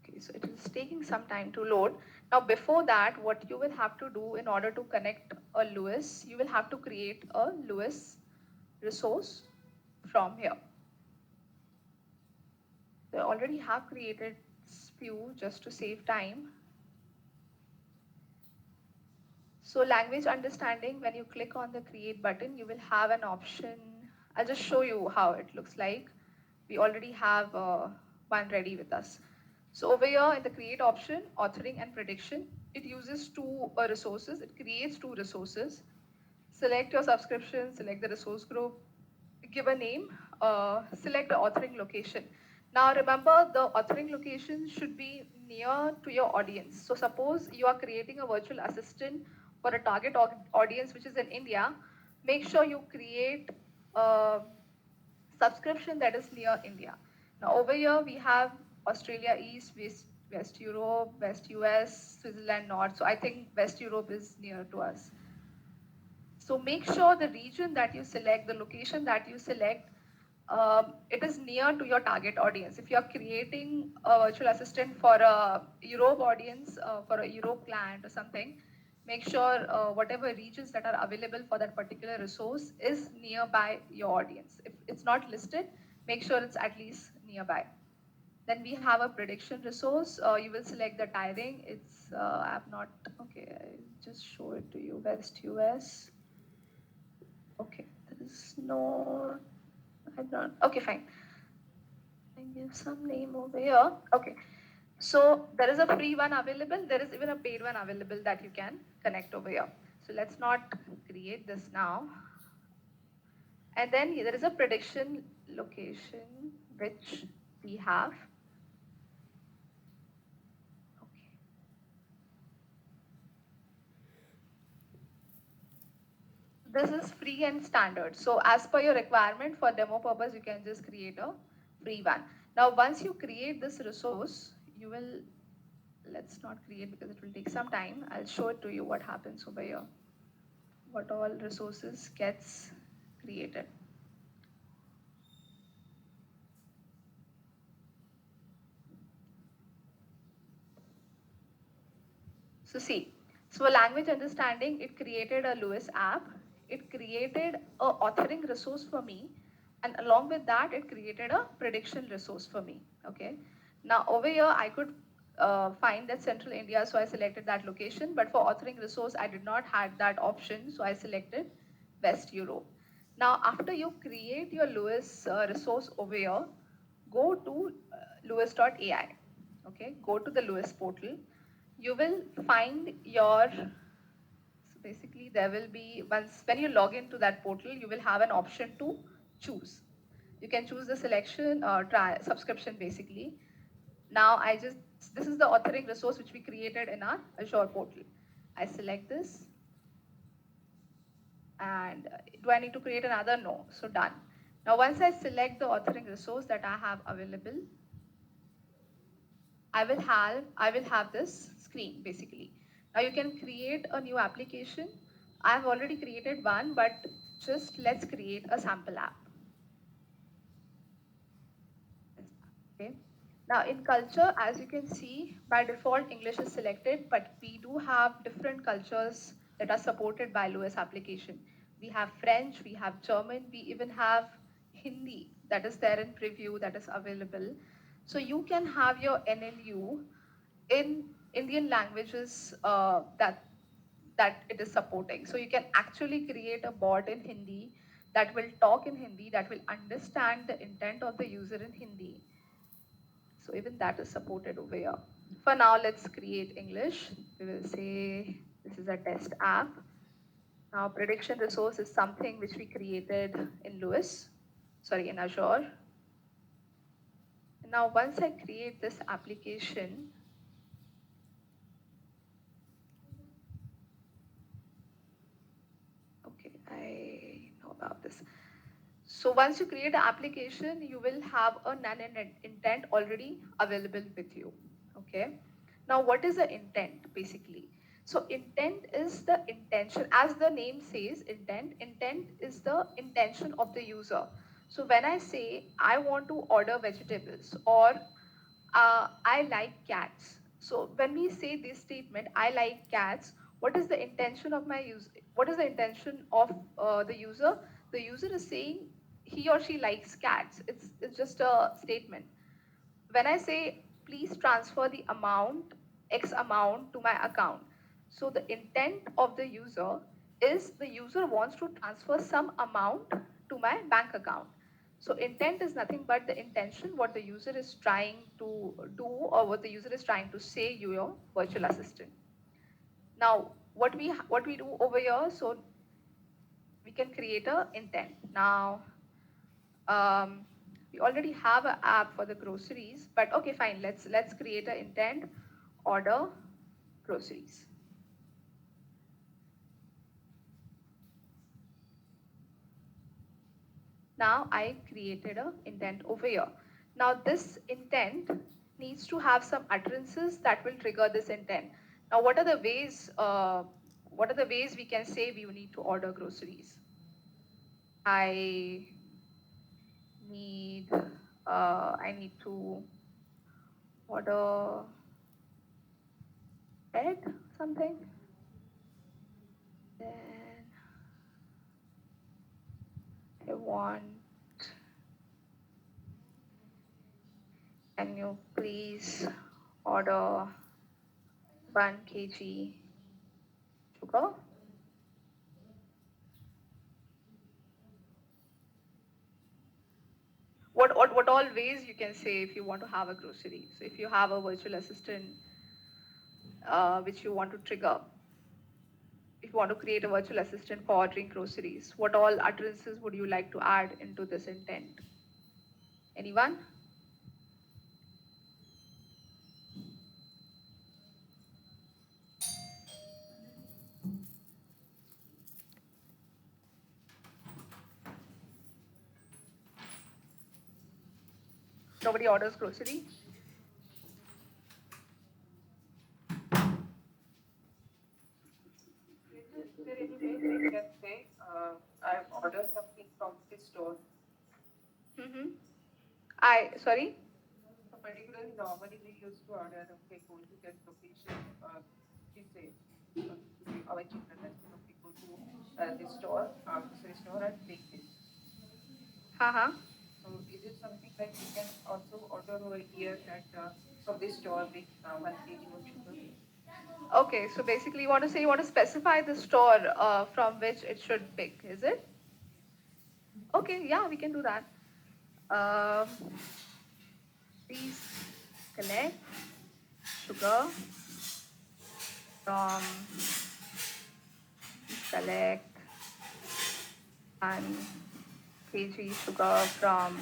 Okay, so it is taking some time to load. Now, before that, what you will have to do in order to connect a LUIS, you will have to create a LUIS resource from here. So I already have created few just to save time. So language understanding, when you click on the create button, you will have an option. I'll just show you how it looks like. We already have one ready with us. So over here in the create option, authoring and prediction, it uses two resources. It creates two resources. Select your subscription, select the resource group, give a name, select the authoring location. Now remember, the authoring location should be near to your audience. So suppose you are creating a virtual assistant for a target audience which is in India, make sure you create a subscription that is near India. Now over here we have Australia East, West Europe, West US, Switzerland North. So I think West Europe is near to us. So make sure the region that you select, the location that you select, it is near to your target audience. If you're creating a virtual assistant for a Europe audience, for a Europe client or something, make sure whatever regions that are available for that particular resource is nearby your audience. If it's not listed, make sure it's at least nearby. Then we have a prediction resource. You will select the tiering. It's, I have not, okay, I just show it to you, West US. Okay, there is no, I don't, okay, fine. I give some name over here. Okay, so there is a free one available. There is even a paid one available that you can connect over here. So let's not create this now. And then there is a prediction location, which we have. This is free and standard. So as per your requirement for demo purpose, you can just create a free one. Now, once you create this resource, you will, let's not create because it will take some time. I'll show it to you what happens over here. What all resources gets created. So see, so language understanding, it created a LUIS app. It created a authoring resource for me. And along with that, it created a prediction resource for me, okay? Now over here, I could find that Central India, so I selected that location. But for authoring resource, I did not have that option, so I selected West Europe. Now, after you create your LUIS resource over here, go to LUIS.ai, okay? Go to the LUIS portal. You will find your, so basically there will be, when you log into that portal, you will have an option to choose. You can choose the selection or try subscription basically. Now this is the authoring resource which we created in our Azure portal. I select this and do I need to create another? No, so done. Now once I select the authoring resource that I have available, I will have this screen basically. Now you can create a new application. I've already created one, but just let's create a sample app. Okay. Now in culture, as you can see, by default English is selected, but we do have different cultures that are supported by LUIS application. We have French, we have German, we even have Hindi that is there in preview that is available. So you can have your NLU in Indian languages that it is supporting. So you can actually create a bot in Hindi that will talk in Hindi, that will understand the intent of the user in Hindi. So even that is supported over here. For now, let's create English. We will say this is a test app. Now, prediction resource is something which we created in Azure. Now, once I create this application, okay, I know about this. So once you create an application, you will have a intent already available with you, okay? Now, what is the intent, basically? So intent is the intention, as the name says, intent is the intention of the user. So when I say, I want to order vegetables, or I like cats. So when we say this statement, I like cats, what is the intention of my user? What is the intention of the user? The user is saying he or she likes cats. It's just a statement. When I say, please transfer the amount, X amount to my account. So the intent of the user is the user wants to transfer some amount to my bank account. So intent is nothing but the intention, what the user is trying to do or what the user is trying to say to your virtual assistant. Now, what we do over here, so we can create a intent. Now, we already have an app for the groceries, but okay, fine. Let's create an intent, order groceries. Now I created an intent over here. Now this intent needs to have some utterances that will trigger this intent. Now what are the ways? We can say we need to order groceries? I need to order bread, something. Then I want, can you please order 1 kg sugar? What all ways you can say if you want to have a grocery? So if you have a virtual assistant which you want to trigger, if you want to create a virtual assistant for ordering groceries, what all utterances would you like to add into this intent? Anyone? Nobody orders grocery? You can say, I've ordered something from this store. Sorry? So particularly, normally we used to order, okay, go to that location, we say, our children has to go to this store, grocery store and take this. So is it something like we can also order over here that from this store with 1 kg of sugar? Okay, so basically you want to specify the store from which it should pick, is it? Okay, yeah, we can do that. Please collect sugar from, select 1 kg sugar from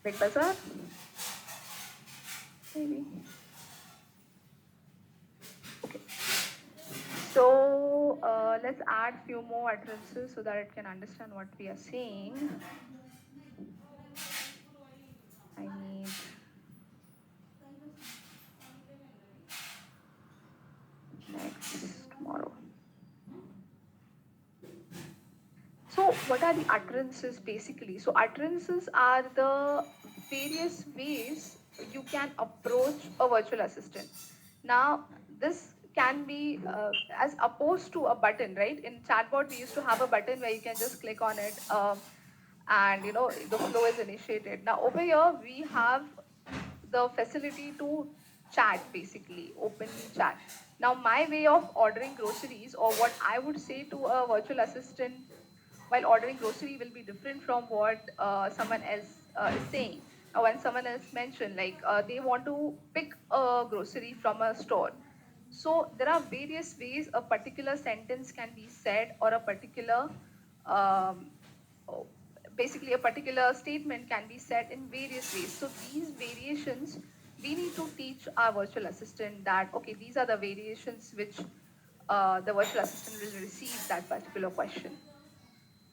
Big Bazaar, maybe. Okay. So let's add few more utterances so that it can understand what we are saying. I need next tomorrow. So what are the utterances basically? So utterances are the various ways you can approach a virtual assistant. Now this can be as opposed to a button, right? In chatbot we used to have a button where you can just click on it and the flow is initiated. Now over here we have the facility to chat, basically openly chat. Now my way of ordering groceries, or what I would say to a virtual assistant while ordering grocery will be different from what someone else is saying. When someone else mentioned like they want to pick a grocery from a store. So there are various ways a particular sentence can be said, or a particular um, oh, basically a particular statement can be said in various ways. So these variations, we need to teach our virtual assistant that, okay, these are the variations which the virtual assistant will receive that particular question.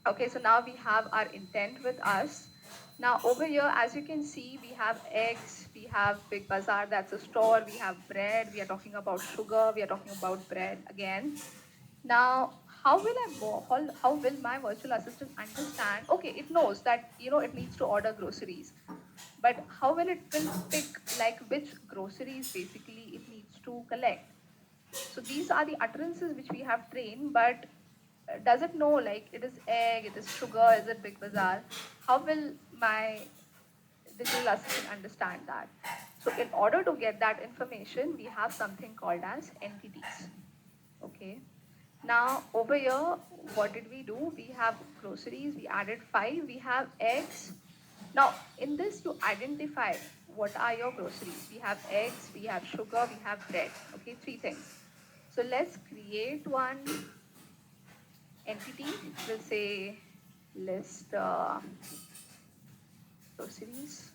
Okay, so now we have our intent with us. Now over here, as you can see, we have eggs, we have Big Bazaar, that's a store, we have bread, we are talking about sugar, we are talking about bread again. Now, how will my virtual assistant understand? Okay, it knows that, it needs to order groceries, but how will it will pick like which groceries basically it needs to collect? So these are the utterances which we have trained, but does it know like it is egg, it is sugar, is it Big Bazaar? How will my digital assistant understand that? So in order to get that information, we have something called as entities. Okay. Now over here, what did we do? We have groceries, we added 5, we have eggs. Now in this you identify what are your groceries. We have eggs, we have sugar, we have bread. Okay, 3 things. So let's create one entity. We'll say list groceries.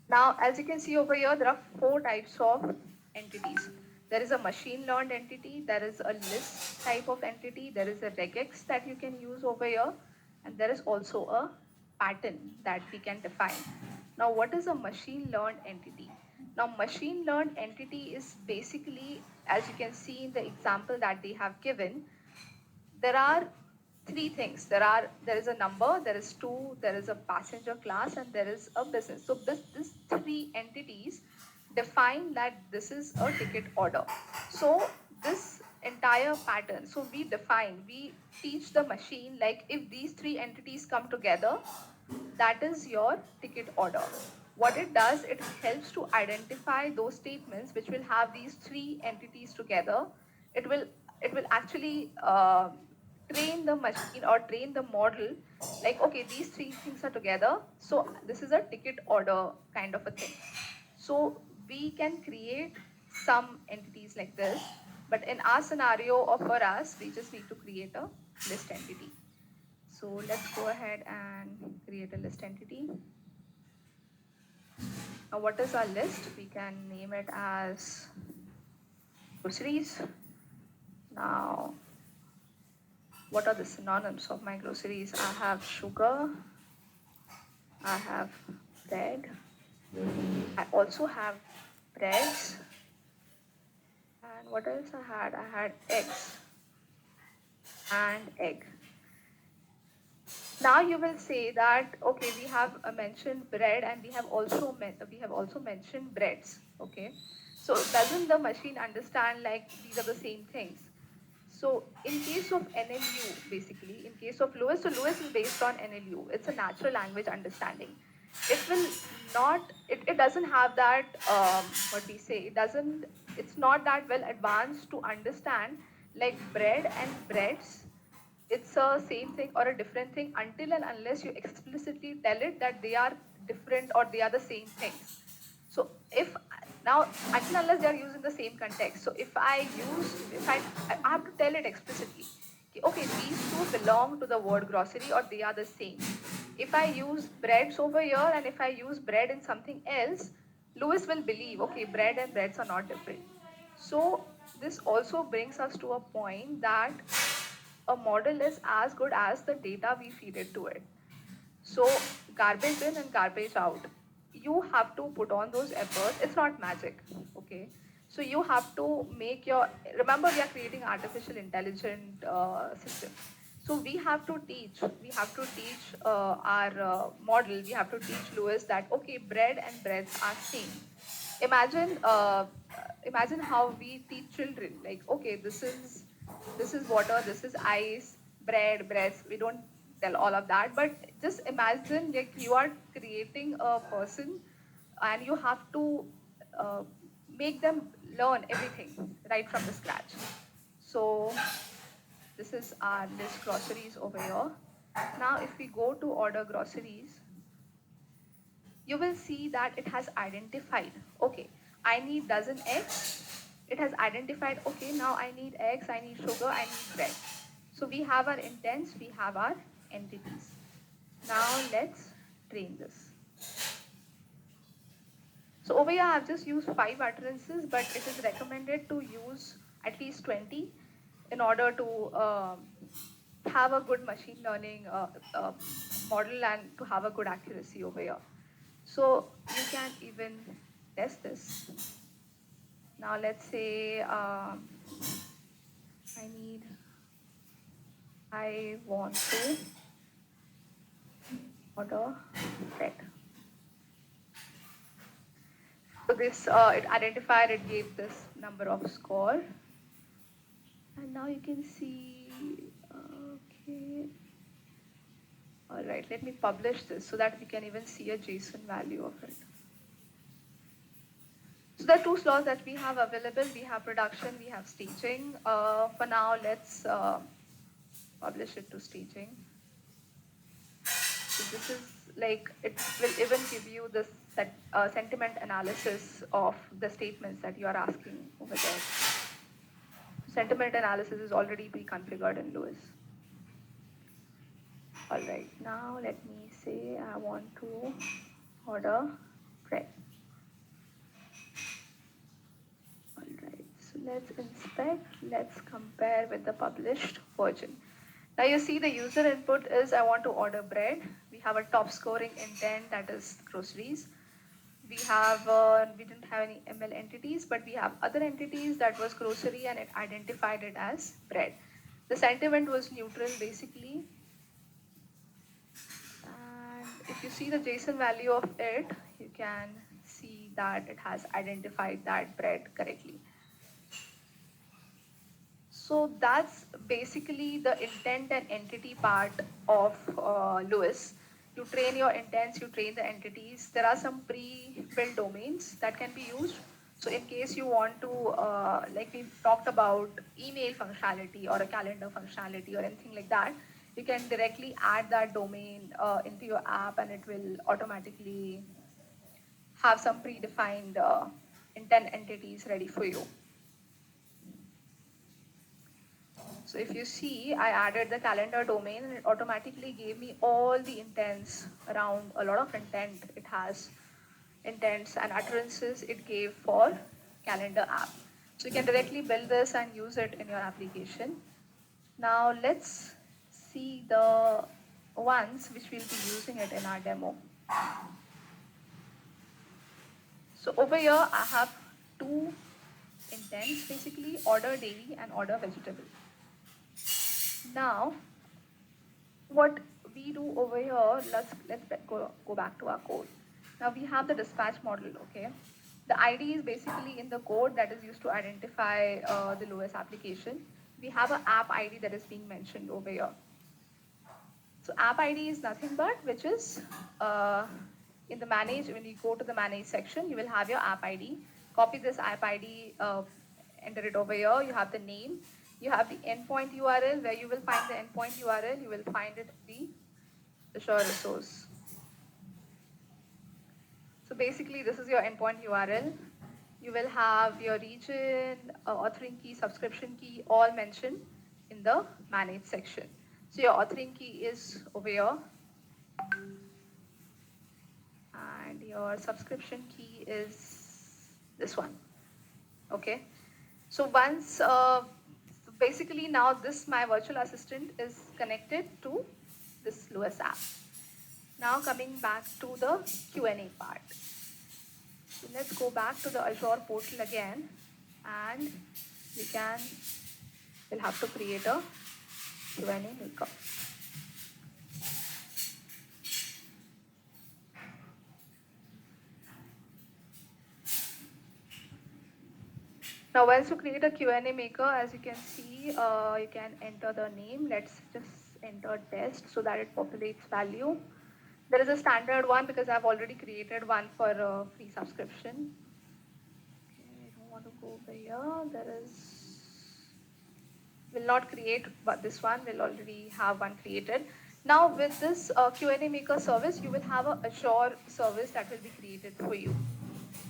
Now, as you can see over here, there are 4 types of entities. There is a machine learned entity, there is a list type of entity, there is a regex that you can use over here, and there is also a pattern that we can define. Now, what is a machine learned entity? Now, machine learned entity is basically, as you can see in the example that they have given, there are 3 things. There is a number, there is 2, there is a passenger class, and there is a business. So these 3 entities define that this is a ticket order. So this entire pattern, so we teach the machine like if these 3 entities come together, that is your ticket order. What it does, it helps to identify those statements which will have these 3 entities together. It will actually train the machine or train the model like, okay, these 3 things are together, so this is a ticket order kind of a thing. So we can create some entities like this, but in our scenario or for us, we just need to create a list entity. So let's go ahead and create a list entity. Now what is our list? We can name it as groceries. Now, what are the synonyms of my groceries? I have sugar, I have bread, I also have breads, and what else I had? I had eggs and egg. Now you will say that, okay, we have mentioned bread and we have also mentioned breads. Okay, so doesn't the machine understand like these are the same things? So in case of NLU, basically, in case of Lewis, so Lewis is based on NLU. It's a natural language understanding. It will not, it doesn't have that, it's not that well advanced to understand like bread and breads. It's a same thing or a different thing until and unless you explicitly tell it that they are different or they are the same things. So until unless they are used in the same context. So I have to tell it explicitly, okay, these 2 belong to the word grocery or they are the same. If I use breads over here and if I use bread in something else, Lewis will believe, okay, bread and breads are not different. So this also brings us to a point that a model is as good as the data we feed it to it. So garbage in and garbage out, you have to put on those efforts. It's not magic, okay? So you have to remember we are creating artificial intelligent system. So we have to teach our model, we have to teach Lewis that, okay, bread and breads are same. Imagine how we teach children, like, okay, this is water, this is ice, breads. We don't tell all of that, but just imagine like you are creating a person and you have to make them learn everything right from the scratch. So This is our list groceries over here. Now, if we go to order groceries, you will see that it has identified, okay, I need dozen eggs. It has identified, okay, now I need eggs, I need sugar, I need bread. So we have our intents, we have our entities. Now let's train this. So over here, I have just used 5 utterances, but it is recommended to use at least 20 in order to have a good machine learning model and to have a good accuracy over here. So you can even test this. Now let's say I want to order bread. So this, it identified, it gave this number of score. And now you can see, okay. All right, let me publish this so that we can even see a JSON value of it. So there are 2 slots that we have available. We have production, we have staging. For now, let's publish it to staging. So this is like, it will even give you this sentiment analysis of the statements that you are asking over there. Sentiment analysis is already pre-configured in LUIS. All right, now let me say I want to order bread. All right, so let's inspect, let's compare with the published version. Now you see the user input is I want to order bread. We have a top scoring intent, that is groceries. We have, we didn't have any ML entities, but we have other entities that was grocery and it identified it as bread. The sentiment was neutral basically. And if you see the JSON value of it, you can see that it has identified that bread correctly. So that's basically the intent and entity part of LUIS. You train your intents, you train the entities. There are some pre-built domains that can be used. So in case you want to, like we talked about email functionality or a calendar functionality or anything like that, you can directly add that domain into your app and it will automatically have some predefined intent entities ready for you. So if you see, I added the calendar domain and it automatically gave me all the intents around, a lot of intent. It has intents and utterances it gave for calendar app. So you can directly build this and use it in your application. Now let's see the ones which we'll be using it in our demo. So over here, I have 2 intents, basically order dairy and order vegetable. Now, what we do over here, let's go back to our code. Now we have the dispatch model, okay? The ID is basically in the code that is used to identify the LUIS application. We have an app ID that is being mentioned over here. So app ID is nothing but, which is in the manage, when you go to the manage section, you will have your app ID. Copy this app ID, enter it over here, you have the name. You have the endpoint URL, where you will find the endpoint URL, you will find it the Azure resource. So basically, this is your endpoint URL. You will have your region, authoring key, subscription key, all mentioned in the manage section. So your authoring key is over here. And your subscription key is this one, okay? So once, basically now this, my virtual assistant is connected to this LUIS app. Now coming back to the Q&A part. So let's go back to the Azure portal again and we'll have to create a Q&A maker. Now, once you create a Q&A maker, as you can see, you can enter the name. Let's just enter test so that it populates value. There is a standard one because I've already created one for a free subscription. Okay, I don't want to go over here. There is We'll not create but this one, we'll already have one created. Now with this Q&A maker service, you will have a Azure service that will be created for you,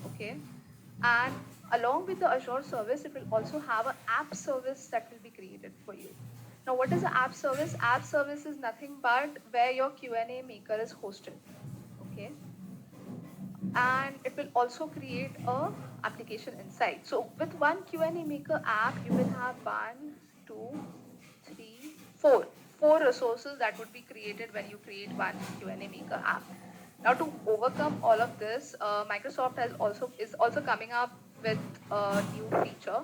okay? And along with the Azure service, it will also have an app service that will be created for you. Now what is an app service? App service is nothing but where your Q&A maker is hosted, okay? And it will also create a application inside. So with one Q&A maker app, you will have 1, 2, 3, 4 resources that would be created when you create one Q&A maker app. Now to overcome all of this, Microsoft is also coming up with a new feature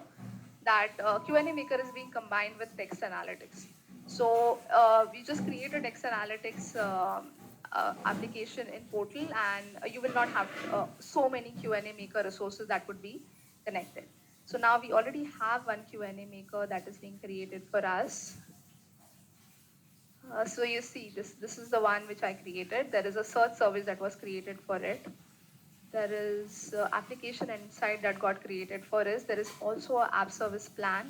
that Q&A maker is being combined with text analytics. So we just created text analytics application in Portal, and you will not have so many Q&A maker resources that would be connected. So now we already have one Q&A maker that is being created for us. So you see, this is the one which I created. There is a search service that was created for it. There is application inside that got created for us. There is also an app service plan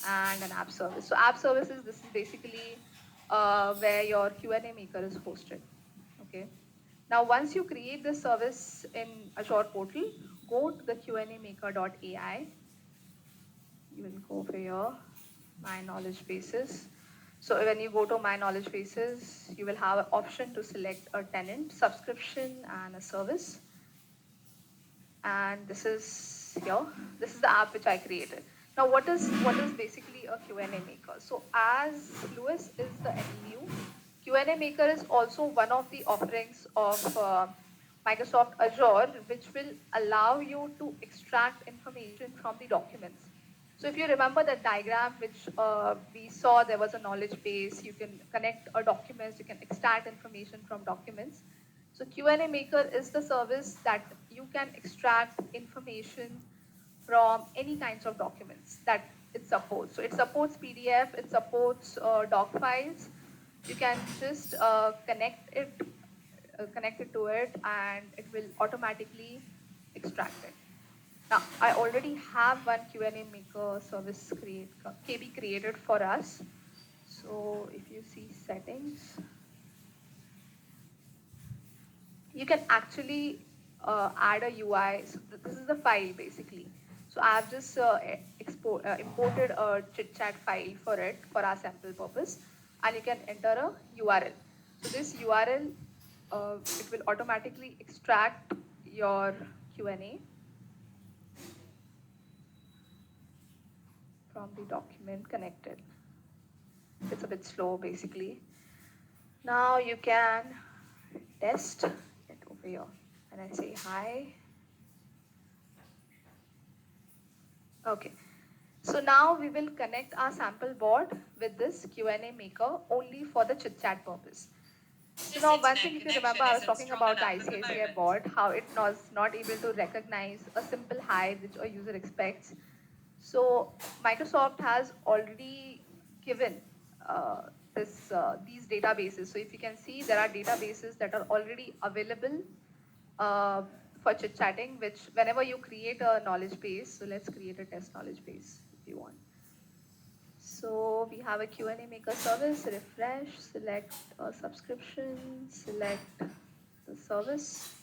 and an app service. So app services, this is basically where your Q&A maker is hosted. Okay. Now, once you create this service in Azure Portal, go to the qnamaker.ai. You will go for your My Knowledge Bases. So when you go to My Knowledge Bases, you will have an option to select a tenant, subscription, and a service. And this is here. This is the app which I created. Now, what is basically a Q&A maker? So as Lewis is the MVU, Q&A maker is also one of the offerings of Microsoft Azure, which will allow you to extract information from the documents. So if you remember that diagram which we saw, there was a knowledge base, you can connect documents, you can extract information from documents. So Q&A maker is the service that you can extract information from any kinds of documents that it supports. So it supports PDF, it supports doc files. You can just connect it to it, and it will automatically extract it. Now, I already have one Q&A maker service KB created for us. So if you see settings, you can actually add a UI. So this is the file basically. So I have just imported a chit-chat file for it for our sample purpose, and you can enter a URL. So this URL, it will automatically extract your Q&A from the document connected. It's a bit slow basically. Now you can test it over here. And I say hi. Okay. So now we will connect our sample board with this Q&A maker only for the chit-chat purpose. So now one thing, if you remember, I was talking about the ICICI board, how it was not able to recognize a simple hi which a user expects. So Microsoft has already given these databases. So if you can see, there are databases that are already available for chit-chatting, which whenever you create a knowledge base, so let's create a test knowledge base if you want. So we have a Q&A maker service, refresh, select a subscription, select the service.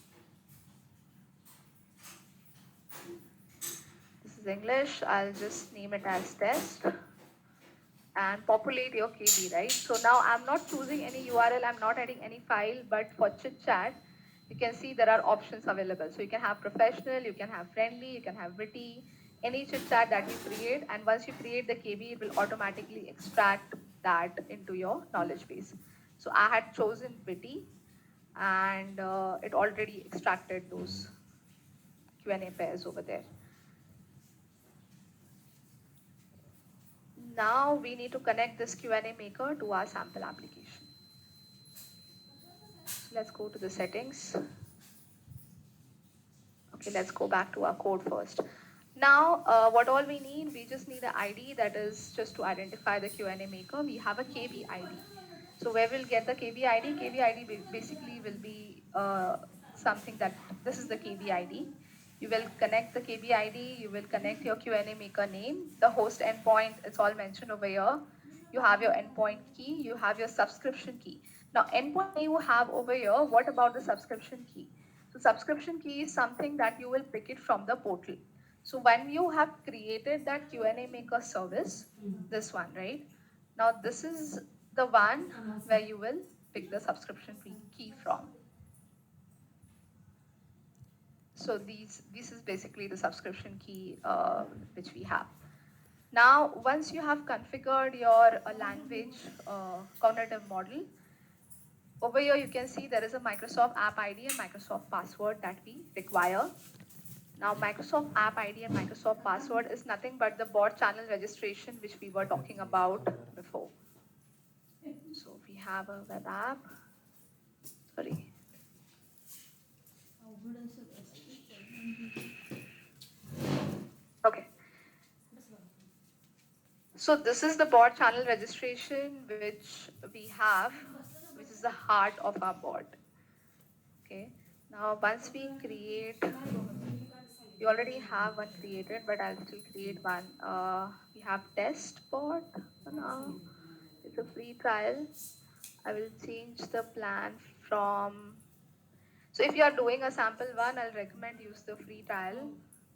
This is English, I'll just name it as test and populate your KB, right? So now I'm not choosing any URL, I'm not adding any file, but for chit-chat, you can see there are options available. So you can have professional, you can have friendly, you can have witty, any chit-chat that you create, and once you create the KB, it will automatically extract that into your knowledge base. So I had chosen witty, and it already extracted those Q&A pairs over there. Now we need to connect this Q&A maker to our sample application. So let's go to the settings. Okay, let's go back to our code first. Now, what all we need, we just need an ID that is just to identify the Q&A maker. We have a KB ID. So where we'll get the KB ID? KB ID basically will be something that, this is the KB ID. You will connect the KB ID, you will connect your Q&A maker name, the host endpoint, it's all mentioned over here. You have your endpoint key, you have your subscription key. Now, endpoint you have over here, what about the subscription key? So subscription key is something that you will pick it from the portal. So when you have created that Q&A maker service, this one, right? Now this is the one where you will pick the subscription key from. So this is basically the subscription key which we have. Now, once you have configured your language cognitive model, over here you can see there is a Microsoft App ID and Microsoft password that we require. Now, Microsoft App ID and Microsoft password is nothing but the bot channel registration which we were talking about before. So we have a web app. Sorry. Okay. So this is the bot channel registration which we have, which is the heart of our bot. Okay. Now once we create, we already have one created, but I'll still create one. We have test bot for now. It's a free trial. I will change the plan from. So if you are doing a sample one, I'll recommend use the free trial.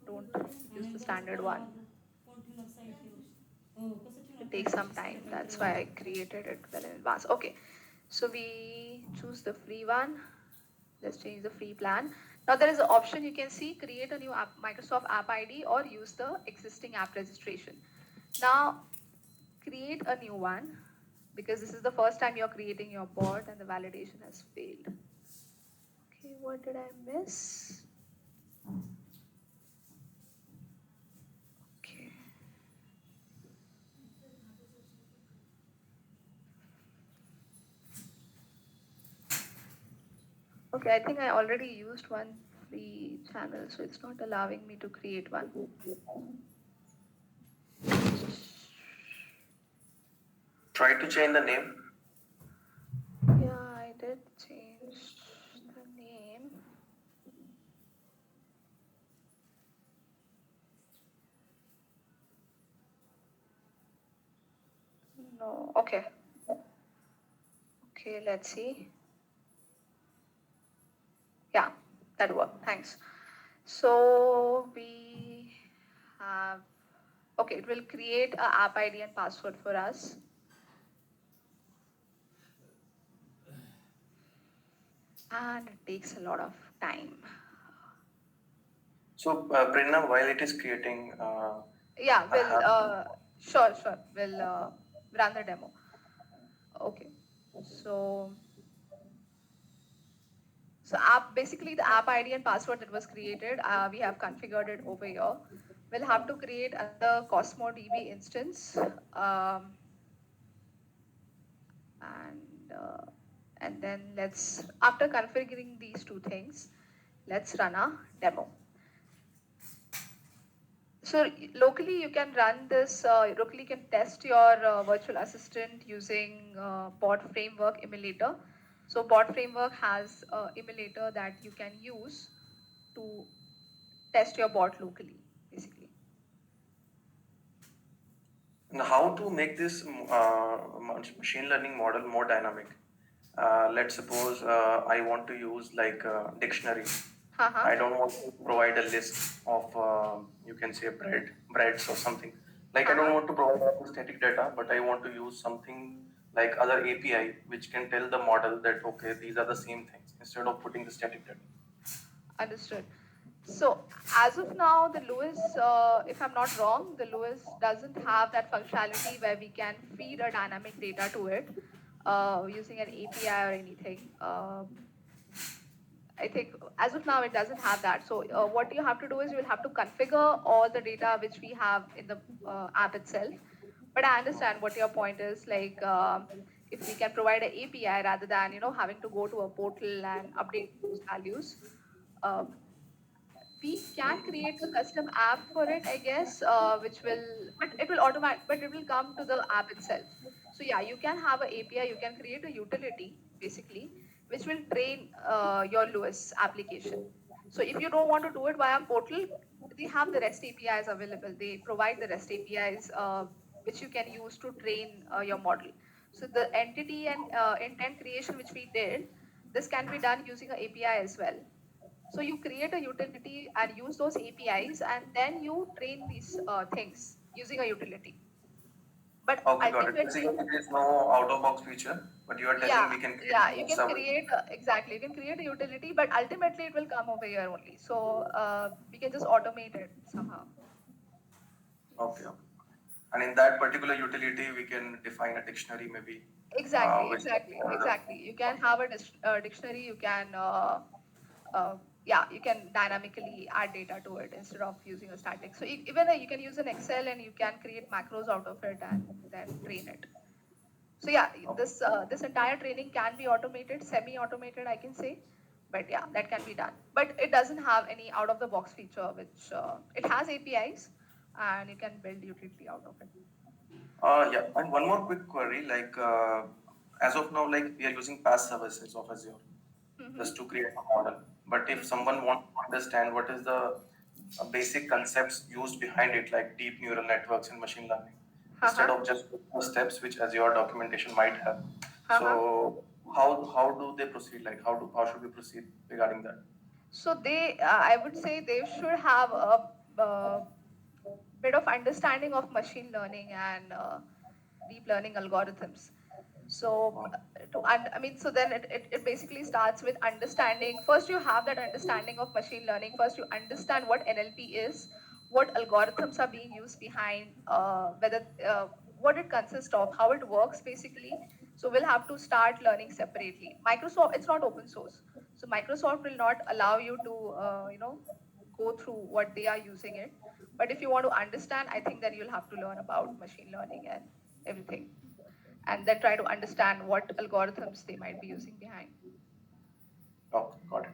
Don't use the standard one. It takes some time. That's why I created it well in advance. Okay. So we choose the free one. Let's change the free plan. Now there is an option you can see, create a new app, Microsoft App ID or use the existing app registration. Now create a new one because this is the first time you're creating your bot and the validation has failed. Okay, what did I miss? Okay. Okay, I think I already used one free channel, so it's not allowing me to create one. Try to change the name. Yeah, I did change the name. No, okay. Okay, let's see. Yeah, that worked. Thanks. So we have, okay, it will create an app ID and password for us. And it takes a lot of time. So, Prerna, while it is creating, yeah, we'll sure, we'll run the demo. Okay, so basically the app ID and password that was created, we have configured it over here. We'll have to create another Cosmo DB instance, and then after configuring these two things, let's run a demo. So locally you can run this, locally you can test your virtual assistant using Bot Framework emulator. So Bot Framework has an emulator that you can use to test your bot locally, basically. Now, how to make this machine learning model more dynamic? Let's suppose I want to use like a dictionary. I don't want to provide a list of, you can say, breads or something. Like I don't want to provide all the static data, but I want to use something like other API, which can tell the model that, okay, these are the same things instead of putting the static data. Understood. So as of now, the LUIS, if I'm not wrong, the LUIS doesn't have that functionality where we can feed a dynamic data to it using an API or anything. I think as of now, it doesn't have that. So what you have to do is you will have to configure all the data which we have in the app itself. But I understand what your point is, like if we can provide an API rather than, having to go to a portal and update those values. We can create a custom app for it, I guess, but it will come to the app itself. So yeah, you can have an API, you can create a utility, basically, which will train your LUIS application. So if you don't want to do it via portal, they have the REST APIs available. They provide the REST APIs which you can use to train your model. So the entity and intent creation which we did, this can be done using an API as well. So you create a utility and use those APIs, and then you train these things using a utility. But Okay, got it. ultimately, Basically, there is no out-of-box feature, but you are telling we can create you can some. create exactly. You can create a utility, but ultimately it will come over here only. So we can just automate it somehow. Okay, okay. And in that particular utility, we can define a dictionary maybe. Exactly. You can have a dictionary. You can you can dynamically add data to it instead of using a static. So even you can use an Excel and you can create macros out of it and then train it. So yeah, this entire training can be automated, semi-automated, I can say, but yeah, that can be done. But it doesn't have any out-of-the-box feature, which it has APIs, and you can build utility out of it. Yeah, and one more quick query, like as of now, like we are using PaaS services of Azure just to create a model. But if someone wants to understand what is the basic concepts used behind it, like deep neural networks and machine learning, instead of just the steps which Azure documentation might have. So how do they proceed? Like how should we proceed regarding that? So I would say they should have a bit of understanding of machine learning and deep learning algorithms. So, so then it basically starts with understanding. First, you have that understanding of machine learning. First, you understand what NLP is, what algorithms are being used behind, what it consists of, how it works basically. So we'll have to start learning separately. Microsoft, it's not open source. So Microsoft will not allow you to, go through what they are using it. But if you want to understand, I think then you'll have to learn about machine learning and everything, and then try to understand what algorithms they might be using behind. Oh, got it.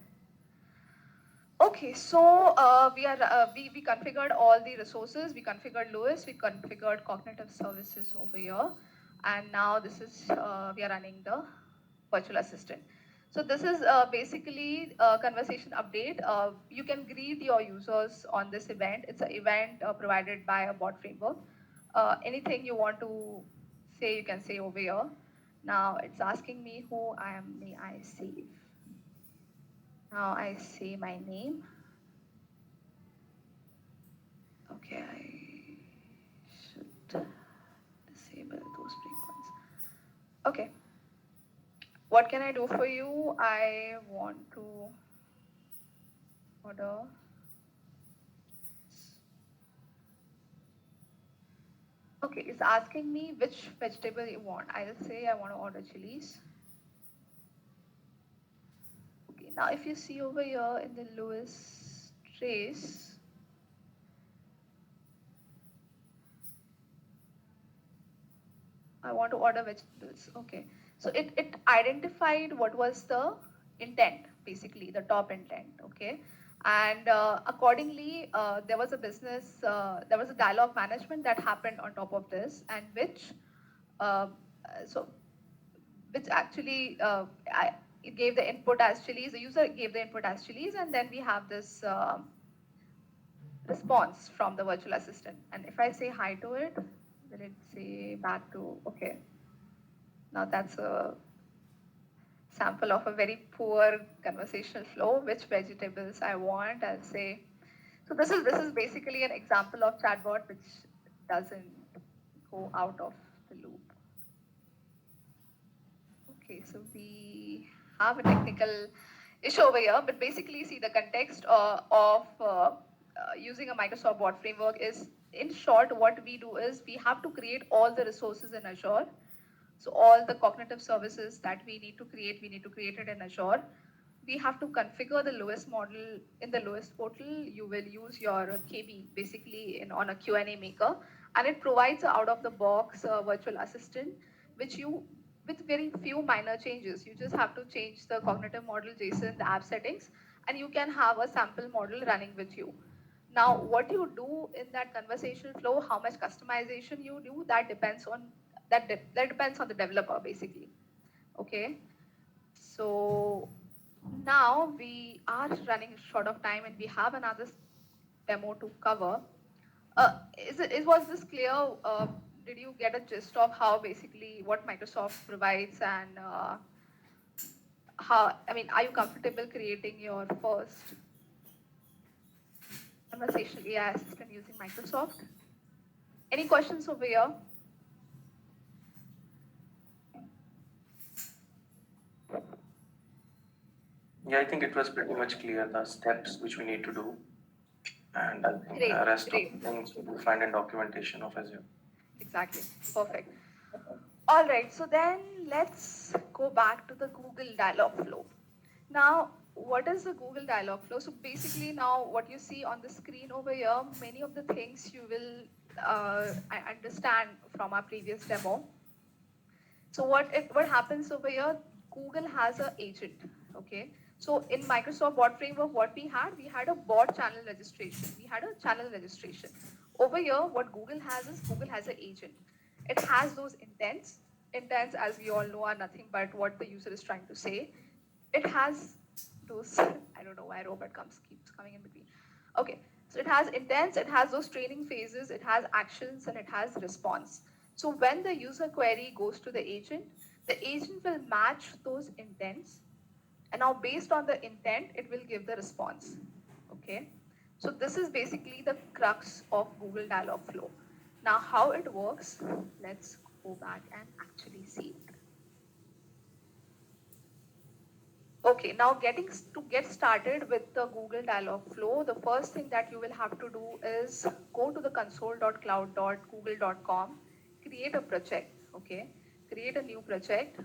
Okay, so we configured all the resources. We configured Lewis. We configured cognitive services over here, and now this is we are running the virtual assistant. So this is basically a conversation update. You can greet your users on this event. It's an event provided by a bot framework. Anything you want to say, you can say over here. Now it's asking me who I am. May I save? Now I say my name. Okay, I should disable those breakpoints. Okay. What can I do for you? I want to order. Okay, it's asking me which vegetable you want. I'll say I want to order chilies. Okay, now if you see over here in the Lewis trace, I want to order vegetables. Okay, so it identified what was the intent, basically the top intent. Okay, and accordingly, there was a dialogue management that happened on top of this, and uh, which actually it gave the input as chilies. The user gave the input as chilies, and then we have this response from the virtual assistant. And if I say hi to it, will it say back to okay? Now that's a sample of a very poor conversational flow. Which vegetables I want? I'll say. So this is basically an example of chatbot which doesn't go out of the loop. Okay, so we have a technical issue over here, but basically, see the context of using a Microsoft Bot Framework is, in short, what we do is we have to create all the resources in Azure. So all the cognitive services that we need to create it in Azure. We have to configure the Lewis model in the Lewis portal. You will use your KB basically on a Q&A maker, and it provides an out-of-the-box virtual assistant, which you with very few minor changes. You just have to change the cognitive model JSON, the app settings, and you can have a sample model running with you. Now, what you do in that conversational flow, how much customization you do, that depends on the developer basically. Okay, so Now we are running short of time and we have another demo to cover. Was this clear? Did you get a gist of how basically what Microsoft provides and are you comfortable creating your first conversational AI assistant using Microsoft? Any questions over here? Yeah, I think it was pretty much clear the steps which we need to do. And I think Great, the rest great. of the things we will find in documentation of Azure. Exactly, perfect. All right, so then let's go back to the Google Dialogflow. Now, what is the Google Dialogflow? So basically now what you see on the screen over here, many of the things you will understand from our previous demo. So what happens over here, Google has an agent, okay? So in Microsoft bot framework, what we had a bot channel registration. We had a channel registration. Over here, what Google has is Google has an agent. It has those intents. Intents, as we all know, are nothing but what the user is trying to say. It has those, I don't know why robot keeps coming in between. Okay, so it has intents, it has those training phases, it has actions, and it has response. So when the user query goes to the agent will match those intents. And now based on the intent, it will give the response. Okay. So this is basically the crux of Google Dialogflow. Now how it works, let's go back and actually see it. Okay, now get started with the Google Dialogflow, the first thing that you will have to do is go to the console.cloud.google.com, create a project, okay? Create a new project.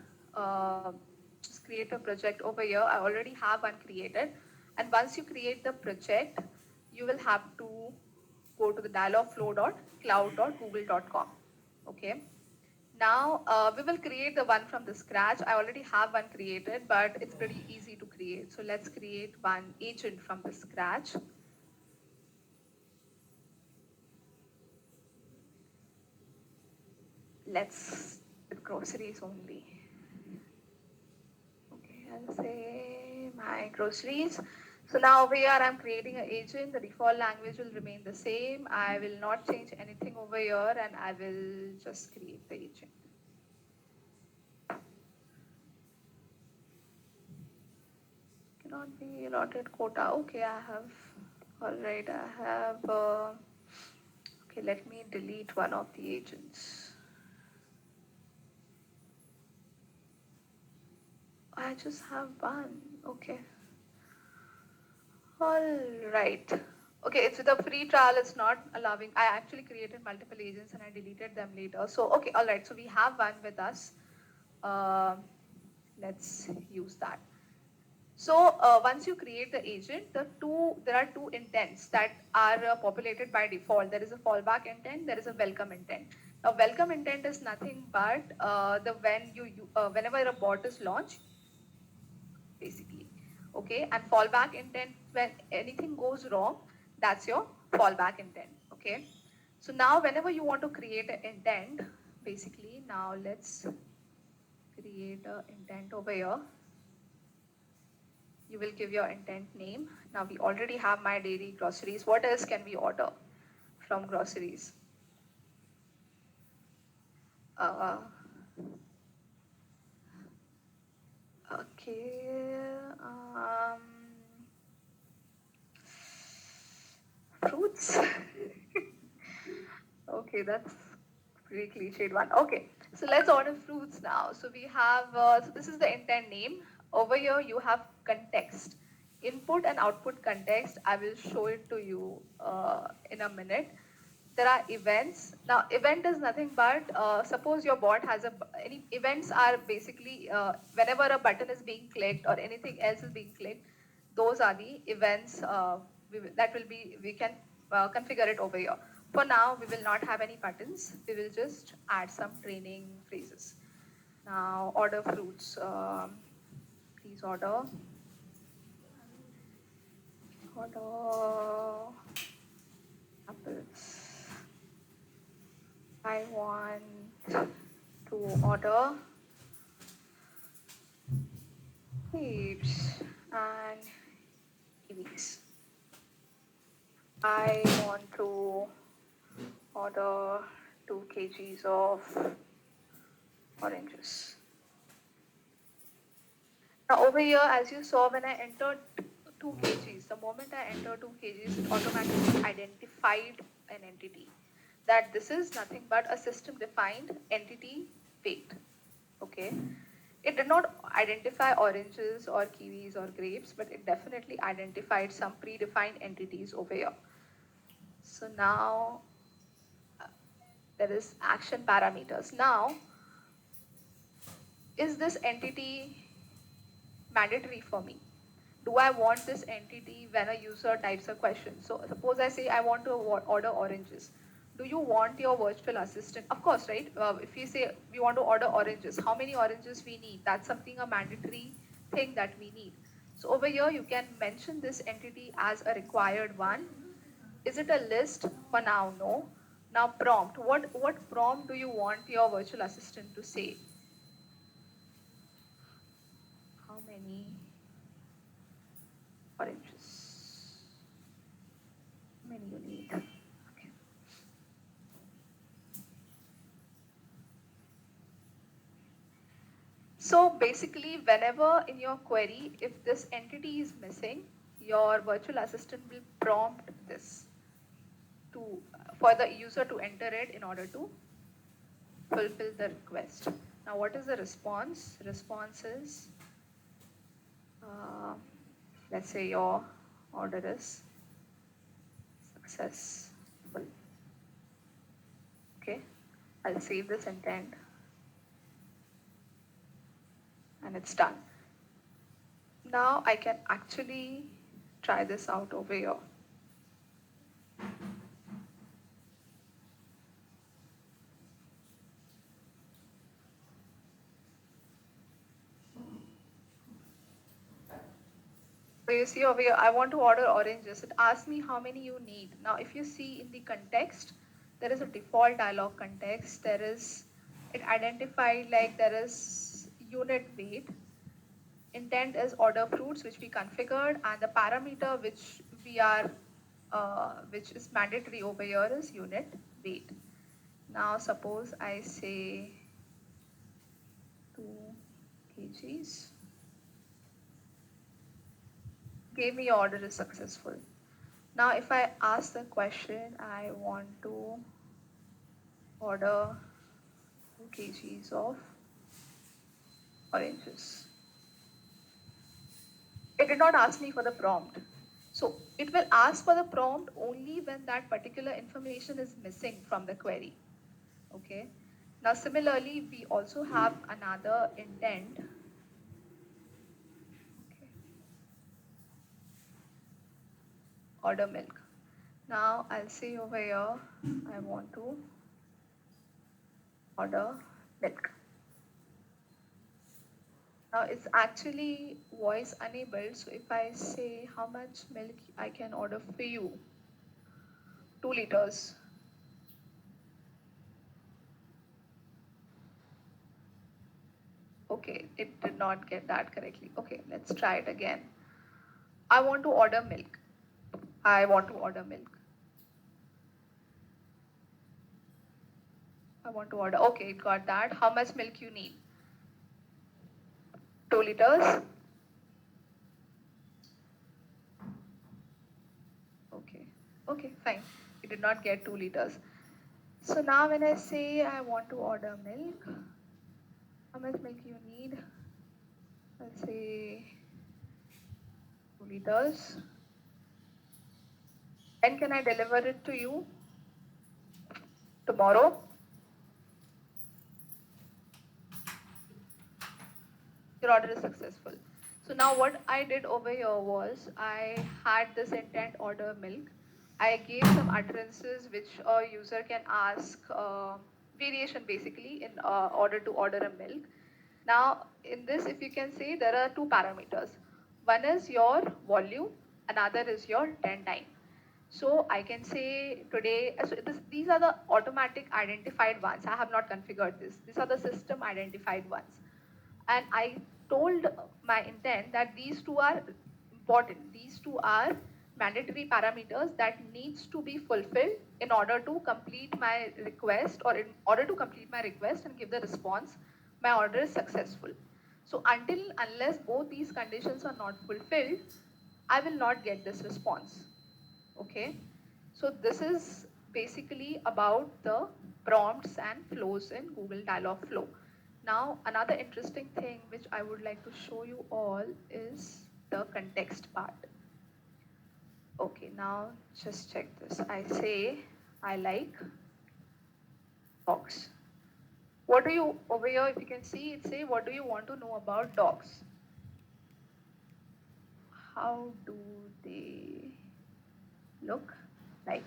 Just create a project over here. I already have one created. And once you create the project, you will have to go to the dialogflow.cloud.google.com, okay? Now, we will create the one from the scratch. I already have one created, but it's pretty easy to create. So let's create one agent from the scratch. Let's with groceries only. Okay, I'll say my groceries. So now over here, I'm creating an agent. The default language will remain the same. I will not change anything over here, and I will just create the agent. Cannot be allotted quota. Okay, I have. All right, I have. Okay, let me delete one of the agents. I just have one. Okay. All right. Okay, it's the free trial. It's not allowing. I actually created multiple agents and I deleted them later. So okay, all right. So we have one with us. Let's use that. So once you create the agent, there are two intents that are populated by default. There is a fallback intent, there is a welcome intent. Now welcome intent is nothing but whenever a bot is launched, basically. Okay, and fallback intent, when anything goes wrong, that's your fallback intent. Okay, so now whenever you want to create an intent, basically now let's create an intent over here. You will give your intent name. Now we already have my dairy groceries. What else can we order from groceries? Okay. Fruits. Okay, that's pretty cliched one. Okay, so let's order fruits now. So we have, so this is the intent name. Over here you have context. Input and output context, I will show it to you in a minute. There are events. Now event is nothing but, suppose your bot has any events are basically whenever a button is being clicked or anything else is being clicked, those are the events we can configure it over here. For now, we will not have any buttons. We will just add some training phrases. Now, order fruits. Please order. Order apples. I want to order grapes. and kiwis. I want to order 2 kgs of oranges. Now over here, as you saw, when I entered 2 kgs, the moment I enter 2 kgs, it automatically identified an entity. That this is nothing but a system-defined entity weight. Okay. It did not identify oranges or kiwis or grapes, but it definitely identified some predefined entities over here. So now there is action parameters. Now, is this entity mandatory for me? Do I want this entity when a user types a question? So suppose I say I want to order oranges. Do you want your virtual assistant? Of course, right? If you say we want to order oranges, how many oranges we need? That's something a mandatory thing that we need. So over here, you can mention this entity as a required one. Is it a list? For now, no. Now prompt. What prompt do you want your virtual assistant to say? How many oranges? How many you need? Okay. So basically, whenever in your query, if this entity is missing, your virtual assistant will prompt this for the user to enter it in order to fulfill the request. Now, what is the response? Response is, let's say your order is successful. Okay, I'll save this intent. And it's done. Now I can actually try this out over here. So you see over here, I want to order oranges. It asks me how many you need. Now, if you see in the context, there is a default dialog context. It identified like there is unit weight. Intent is order fruits, which we configured, and the parameter which is mandatory over here is unit weight. Now, suppose I say 2 kgs. Gave me order is successful. Now, if I ask the question, I want to order 2 kgs of oranges. It did not ask me for the prompt. So it will ask for the prompt only when that particular information is missing from the query. Okay. Now, similarly, we also have another intent. Order milk. Now I'll say over here, I want to order milk. Now it's actually voice enabled. So if I say how much milk I can order for you, 2 liters. Okay, it did not get that correctly. Okay, let's try it again. I want to order milk. I want to order milk. I want to order. Okay, it got that. How much milk you need? 2 liters. Okay, fine. It did not get 2 liters. So now when I say I want to order milk, how much milk you need? Let's say 2 liters. When can I deliver it to you? Tomorrow? Your order is successful. So now what I did over here was I had this intent order milk. I gave some utterances which a user can ask, variation basically in order to order a milk. Now in this, if you can see, there are 2 parameters. One is your volume, another is your 10 time. So I can say today, these are the automatic identified ones. I have not configured this. These are the system identified ones. And I told my intent that these two are important. These two are mandatory parameters that needs to be fulfilled in order to complete my request, or in order to complete my request and give the response, my order is successful. So unless both these conditions are not fulfilled, I will not get this response. Okay. So this is basically about the prompts and flows in Google Dialogflow. Now, another interesting thing which I would like to show you all is the context part. Okay, now just check this. I say, I like dogs. What do you, over here, if you can see, it say, what do you want to know about dogs? How do they look like?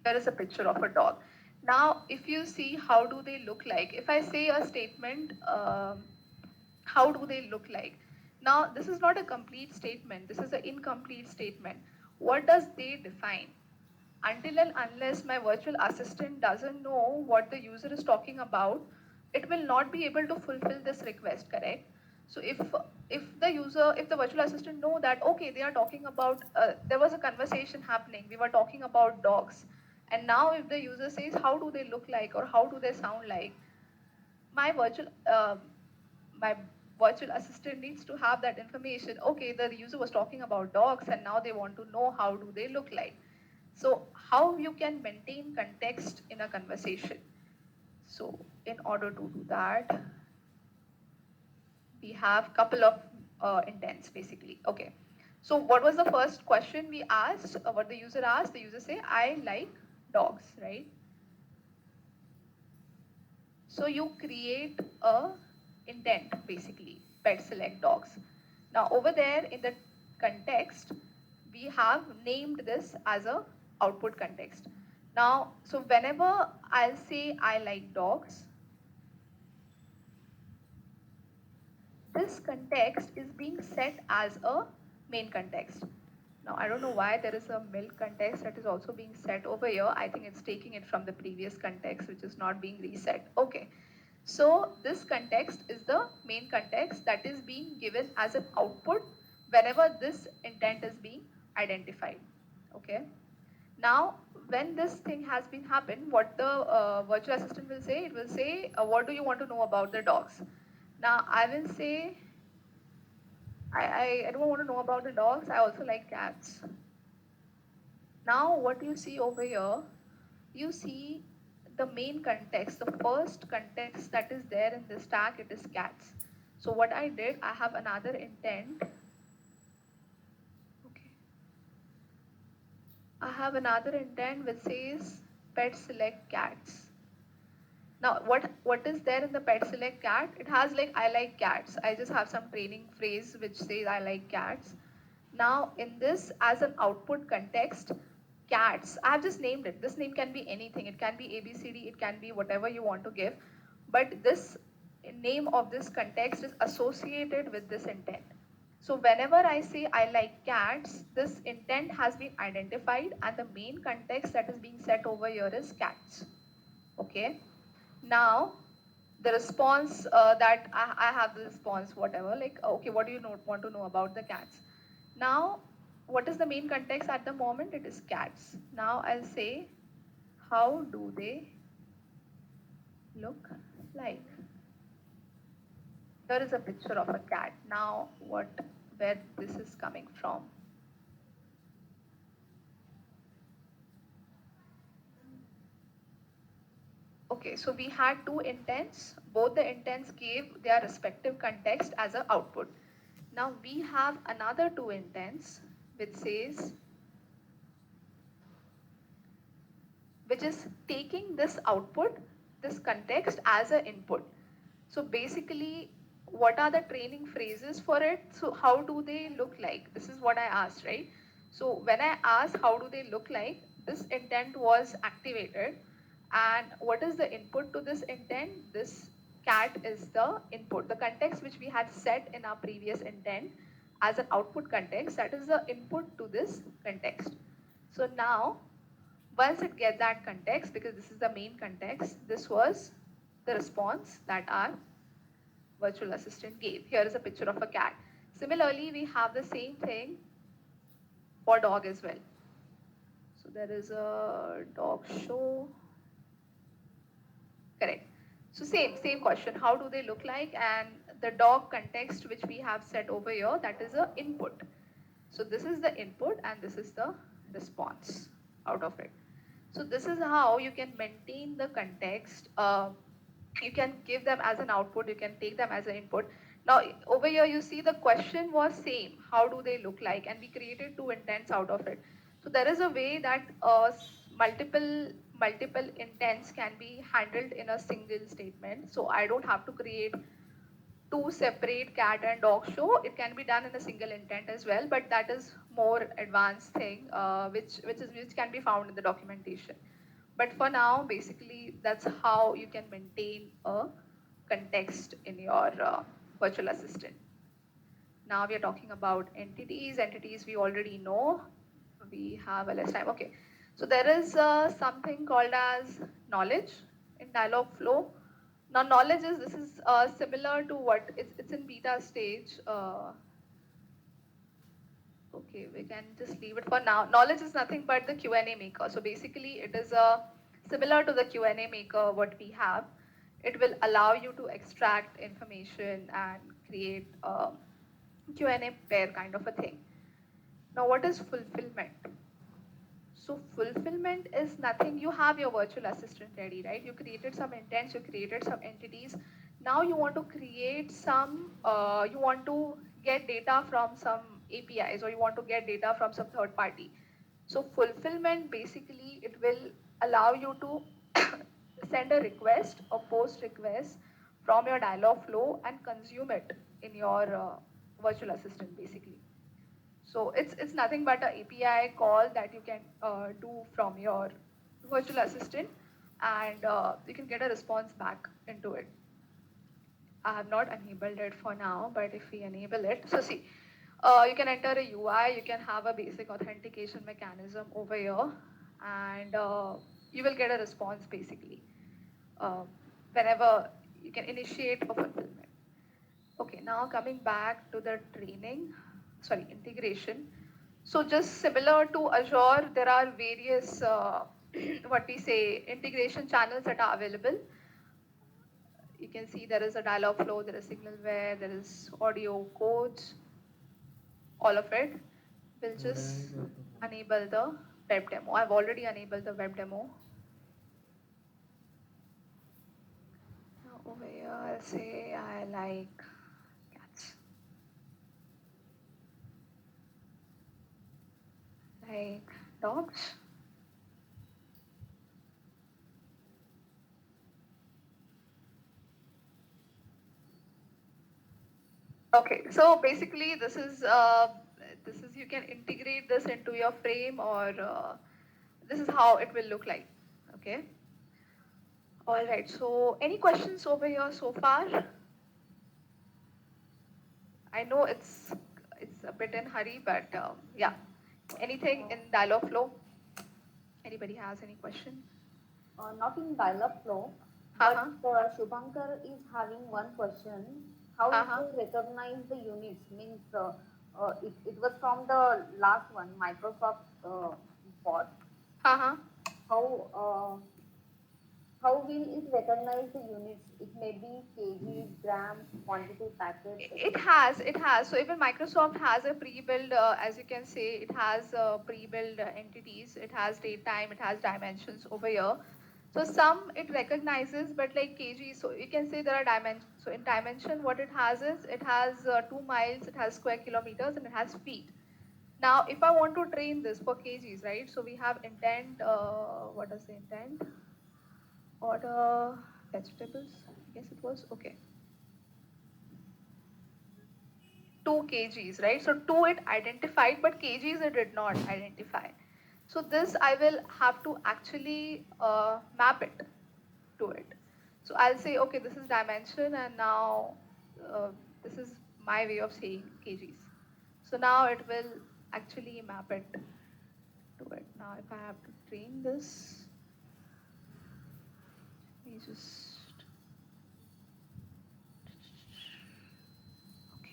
There is a picture of a dog. Now, if you see how do they look like, if I say a statement, how do they look like? Now, this is not a complete statement. This is an incomplete statement. What does they define? Until and unless my virtual assistant doesn't know what the user is talking about, it will not be able to fulfill this request, correct? So if the virtual assistant know that, okay, they are talking about, there was a conversation happening, we were talking about dogs. And now if the user says, how do they look like or how do they sound like, my virtual assistant needs to have that information. Okay, the user was talking about dogs and now they want to know how do they look like. So how you can maintain context in a conversation? So in order to do that, we have couple of intents basically. Okay. So what was the first question we asked? What the user asked? The user say, I like dogs, right? So you create a intent basically, pet select dogs. Now over there in the context, we have named this as a output context. Now, so whenever I'll say I like dogs, this context is being set as a main context. Now, I don't know why there is a milk context that is also being set over here. I think it's taking it from the previous context, which is not being reset. Okay. So this context is the main context that is being given as an output whenever this intent is being identified. Okay. Now, when this thing has been happened, what the virtual assistant will say, it will say, what do you want to know about the dogs? Now, I will say, I don't want to know about the dogs. I also like cats. Now, what you see over here, you see the main context, the first context that is there in this tag, it is cats. So what I did, I have another intent. Okay. I have another intent which says pet select cats. Now, what is there in the pet select cat? It has like, I like cats. I just have some training phrase which says I like cats. Now, in this, as an output context, cats, I have just named it. This name can be anything. It can be ABCD, it can be whatever you want to give. But this name of this context is associated with this intent. So whenever I say I like cats, this intent has been identified and the main context that is being set over here is cats. Okay. Now, the response that I have the response, whatever, like, okay, what do you want to know about the cats? Now, what is the main context at the moment? It is cats. Now, I'll say, how do they look like? Here is a picture of a cat. Now, where this is coming from? Okay, so we had two intents. Both the intents gave their respective context as an output. Now we have another two intents which says, which is taking this output, this context as an input. So basically, what are the training phrases for it? So how do they look like? This is what I asked, right? So when I asked how do they look like, this intent was activated. And what is the input to this intent? This cat is the input. The context which we had set in our previous intent as an output context, that is the input to this context. So now, once it gets that context, because this is the main context, this was the response that our virtual assistant gave. Here is a picture of a cat. Similarly, we have the same thing for dog as well. So there is a dog show. Correct. So same question. How do they look like? And the dog context which we have set over here, that is a input. So this is the input and this is the response out of it. So this is how you can maintain the context. You can give them as an output, you can take them as an input. Now over here you see the question was same, how do they look like? And we created two intents out of it. So there is a way that multiple intents can be handled in a single statement. So I don't have to create two separate cat and dog show. It can be done in a single intent as well, but that is more advanced thing, which can be found in the documentation. But for now, basically, that's how you can maintain a context in your virtual assistant. Now we are talking about entities. Entities we already know. We have a less time. Okay. So there is something called as knowledge in Dialogflow. Now knowledge is, this is similar to what, it's in beta stage. Okay, we can just leave it for now. Knowledge is nothing but the Q&A maker. So basically it is similar to the Q&A maker what we have. It will allow you to extract information and create a Q&A pair kind of a thing. Now what is fulfillment? So fulfillment is nothing, you have your virtual assistant ready, right? You created some intents, you created some entities. Now you want to create some, you want to get data from some APIs or you want to get data from some third party. So fulfillment, basically, it will allow you to send a request or post request from your Dialogflow and consume it in your virtual assistant, basically. So it's nothing but an API call that you can do from your virtual assistant, and you can get a response back into it. I have not enabled it for now, but if we enable it, so see, you can enter a UI, you can have a basic authentication mechanism over here, and you will get a response basically whenever you can initiate a fulfillment. Okay, now coming back to the integration. So just similar to Azure, there are various, what we say, integration channels that are available. You can see there is a Dialogflow, there is Signalware, there is audio codes, all of it. We'll just enable the web demo. I've already enabled the web demo. Now over here, I'll say I like cats. Like dogs. Okay, so basically this is you can integrate this into your frame, or this is how it will look like. Okay. All right. So any questions over here so far? I know it's a bit in hurry, but yeah. Anything in Dialogflow? Anybody has any question? Not in Dialogflow, but Shubhankar is having one question. How do you recognize the units? Means it was from the last one, Microsoft bot. How will it recognize the units? It may be kg, grams, quantity, packets. It has. So even Microsoft has a pre-built, as you can say, it has pre-built entities. It has date time, it has dimensions over here. So some it recognizes, but like kg, so you can say there are dimensions. So in dimension, what it has is, it has 2 miles, it has square kilometers, and it has feet. Now, if I want to train this for kgs, right? So we have intent, what is the intent? Order vegetables, I guess it was, okay. 2 kgs, right? So 2 it identified, but kgs it did not identify. So this I will have to actually map it to it. So I'll say, okay, this is dimension, and now this is my way of saying kgs. So now it will actually map it to it. Now if I have to train this, let me just,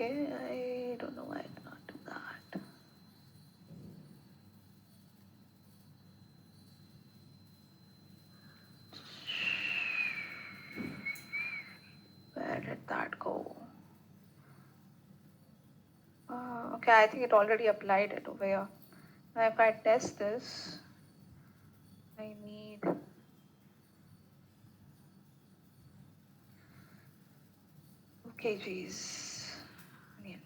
Okay, I don't know why I did not do that. Where did that go? Okay, I think it already applied it over here. Now if I test this, I need kgs. Onion.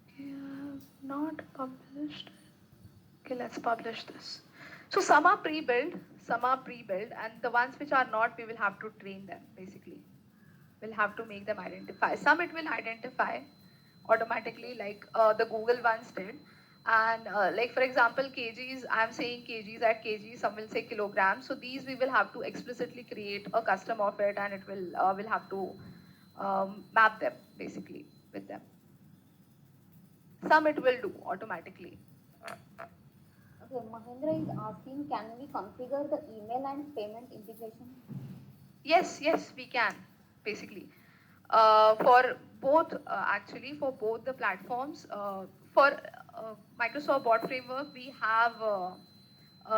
Okay, I have not published. Okay, let's publish this. So some are pre-built, and the ones which are not, we will have to train them basically. We'll have to make them identify. Some it will identify automatically, like the Google ones did. And like for example, kgs, I'm saying kgs at kg, some will say kilograms. So these we will have to explicitly create a custom of it, and it will have to map them basically with them. Some it will do automatically. Okay, Mahendra is asking, can we configure the email and payment integration? Yes, we can, basically. For both, actually, for both the platforms, for Microsoft Bot Framework, we have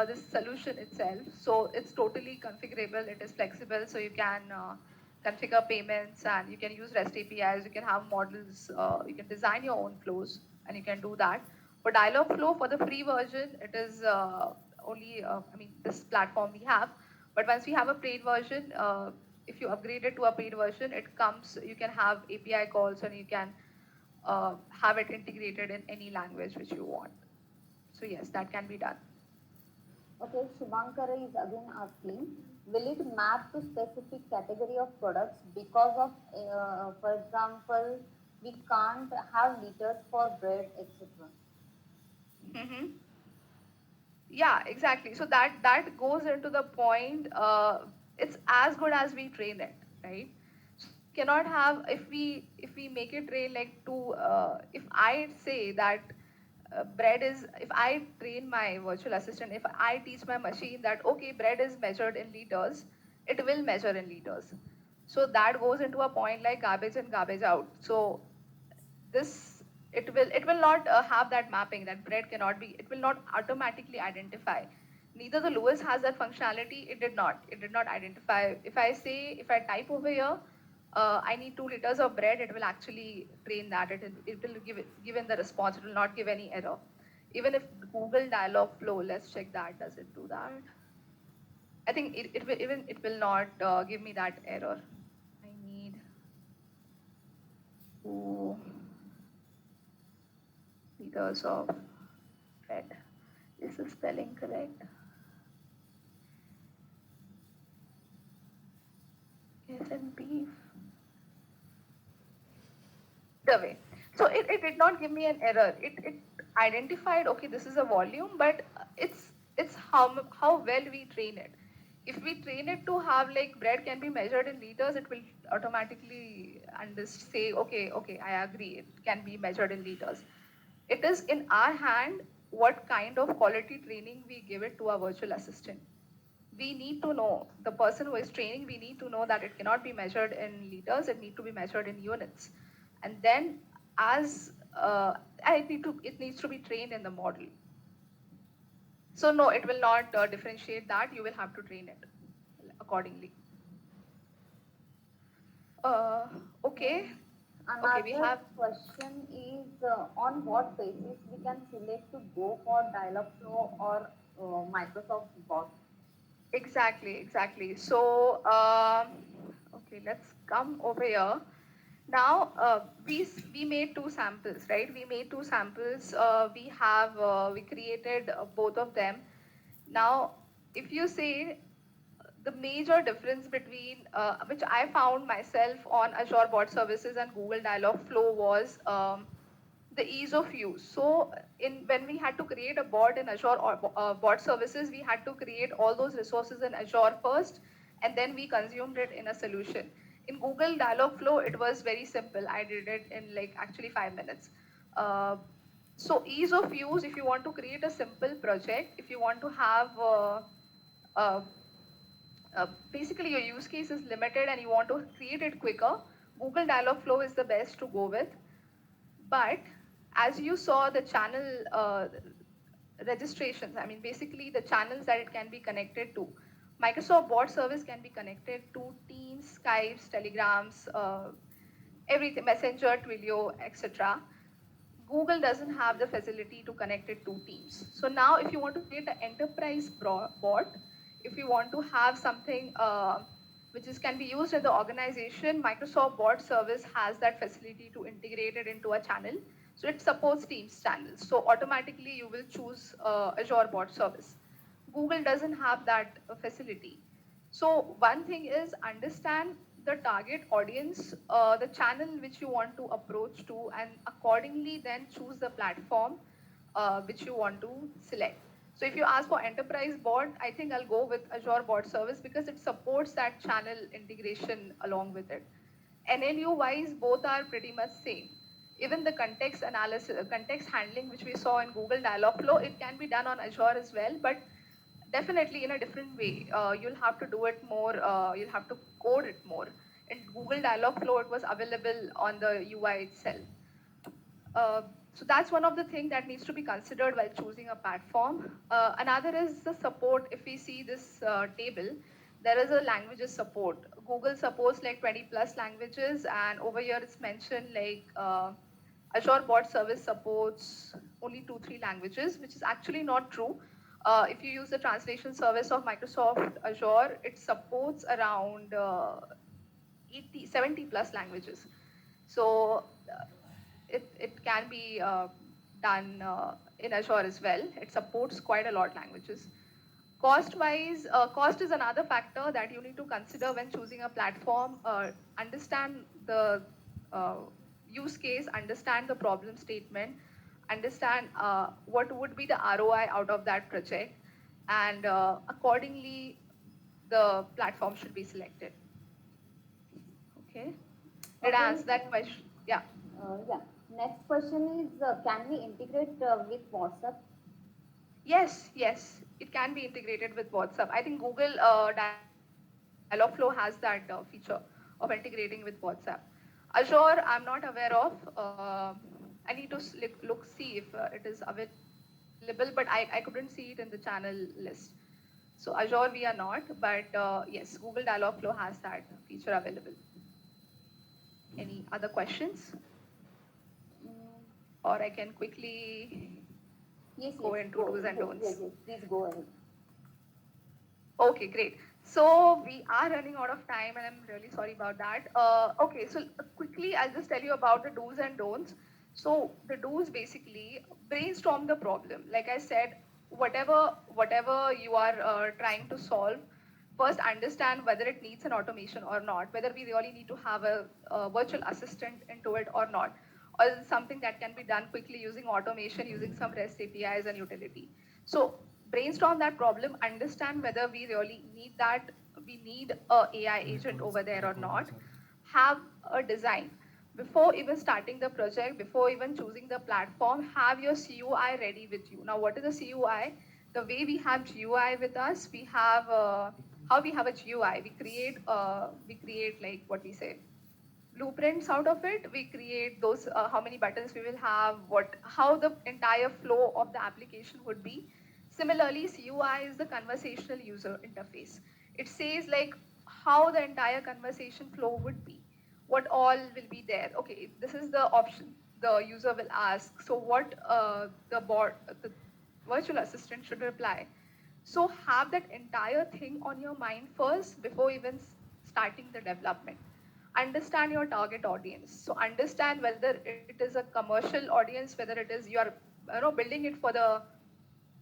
this solution itself. So it's totally configurable, it is flexible, so you can configure payments and you can use REST APIs, you can have models, you can design your own flows, and you can do that. For Dialogflow, for the free version, it is only, this platform we have. But once we have a paid version, if you upgrade it to a paid version, it comes, you can have API calls and you can have it integrated in any language which you want. So yes, that can be done. Okay, Shubhankar is again asking, will it map to specific category of products because of, for example, we can't have liters for bread, etc. Mm-hmm. Yeah, exactly. So that goes into the point. It's as good as we train it, right? Cannot have, if we make it train like to if I say that bread is, if I train my virtual assistant, if I teach my machine that okay, bread is measured in liters, it will measure in liters. So that goes into a point like garbage in, garbage out. So this, it will not have that mapping, that bread cannot be, it will not automatically identify. Neither the Lewis has that functionality. It did not identify. If I type over here, I need 2 liters of bread, it will actually train that. It will give in the response. It will not give any error. Even if Google Dialogflow, let's check that. Does it do that? I think it will not give me that error. I need 2 liters of bread. Is the spelling correct? Yes, and beef. The way. So it did not give me an error. It identified, okay, this is a volume, but it's how well we train it. If we train it to have like bread can be measured in liters, it will automatically say, okay, I agree, it can be measured in liters. It is in our hand what kind of quality training we give it to our virtual assistant. We need to know, the person who is training, we need to know that it cannot be measured in liters, it needs to be measured in units. And then as it needs to be trained in the model. So no, it will not differentiate that. You will have to train it accordingly. Okay. Another we have question is, on what basis we can select to go for Dialogflow or Microsoft Bot? Exactly. So, okay, let's come over here. Now, we made 2 samples, right? We made 2 samples. We created both of them. Now, if you say the major difference between, which I found myself on Azure Bot Services and Google Dialogflow was the ease of use. So when we had to create a bot in Azure or Bot Services, we had to create all those resources in Azure first, and then we consumed it in a solution. In Google Dialogflow, it was very simple. I did it in like actually 5 minutes. So ease of use, if you want to create a simple project, if you want to have uh, basically your use case is limited and you want to create it quicker, Google Dialogflow is the best to go with. But as you saw the channel registrations, I mean basically the channels that it can be connected to, Microsoft Bot Service can be connected to Teams, Skypes, Telegrams, everything, Messenger, Twilio, etc. Google doesn't have the facility to connect it to Teams. So now if you want to create an enterprise bot, if you want to have something which can be used in the organization, Microsoft Bot Service has that facility to integrate it into a channel. So it supports Teams channels. So automatically you will choose Azure Bot Service. Google doesn't have that facility. So one thing is understand the target audience, the channel which you want to approach to, and accordingly then choose the platform which you want to select. So if you ask for enterprise bot, I think I'll go with Azure Bot Service because it supports that channel integration along with it. NLU wise, both are pretty much same. Even the context analysis, context handling, which we saw in Google Dialogflow, it can be done on Azure as well, but definitely in a different way. You'll have to do it more, you'll have to code it more. In Google Dialogflow, it was available on the UI itself. So that's one of the things that needs to be considered while choosing a platform. Another is the support. If we see this table, there is a languages support. Google supports like 20 plus languages, and over here it's mentioned like Azure Bot Service supports only 2-3 languages, which is actually not true. If you use the translation service of Microsoft Azure, it supports around 70 plus languages. So it can be done in Azure as well. It supports quite a lot languages. Cost-wise, cost is another factor that you need to consider when choosing a platform. Understand the use case, understand the problem statement, understand what would be the ROI out of that project, and accordingly, the platform should be selected. Okay. Did I answer that question? Yeah. Yeah. Next question is, can we integrate with WhatsApp? Yes, yes, it can be integrated with WhatsApp. I think Google Dialogflow has that feature of integrating with WhatsApp. Azure, I'm not aware of. I need to see if it is available, but I couldn't see it in the channel list. So Azure we are not, but yes, Google Dialogflow has that feature available. Any other questions? Or I can quickly go into do's and don'ts. Yes, please go ahead. Okay, great. So we are running out of time and I'm really sorry about that. Okay, so quickly I'll just tell you about the do's and don'ts. So the do's basically brainstorm the problem. Like I said, whatever you are trying to solve, first understand whether it needs an automation or not, whether we really need to have a virtual assistant into it or not, or is it something that can be done quickly using automation, using some REST APIs and utility. So brainstorm that problem, understand whether we really need that, we need a AI agent over there or not, have a design. Before even starting the project, before even choosing the platform, have your CUI ready with you. Now, what is a CUI? The way we have GUI with us, we have, how we have a GUI, we create like what we say, blueprints out of it. We create those, how many buttons we will have, how the entire flow of the application would be. Similarly, CUI is the conversational user interface. It says like how the entire conversation flow would be, what all will be there. Okay, this is the option the user will ask. So what the virtual assistant should reply. So have that entire thing on your mind first before even starting the development. Understand your target audience. So understand whether it is a commercial audience, whether it is you are building it for the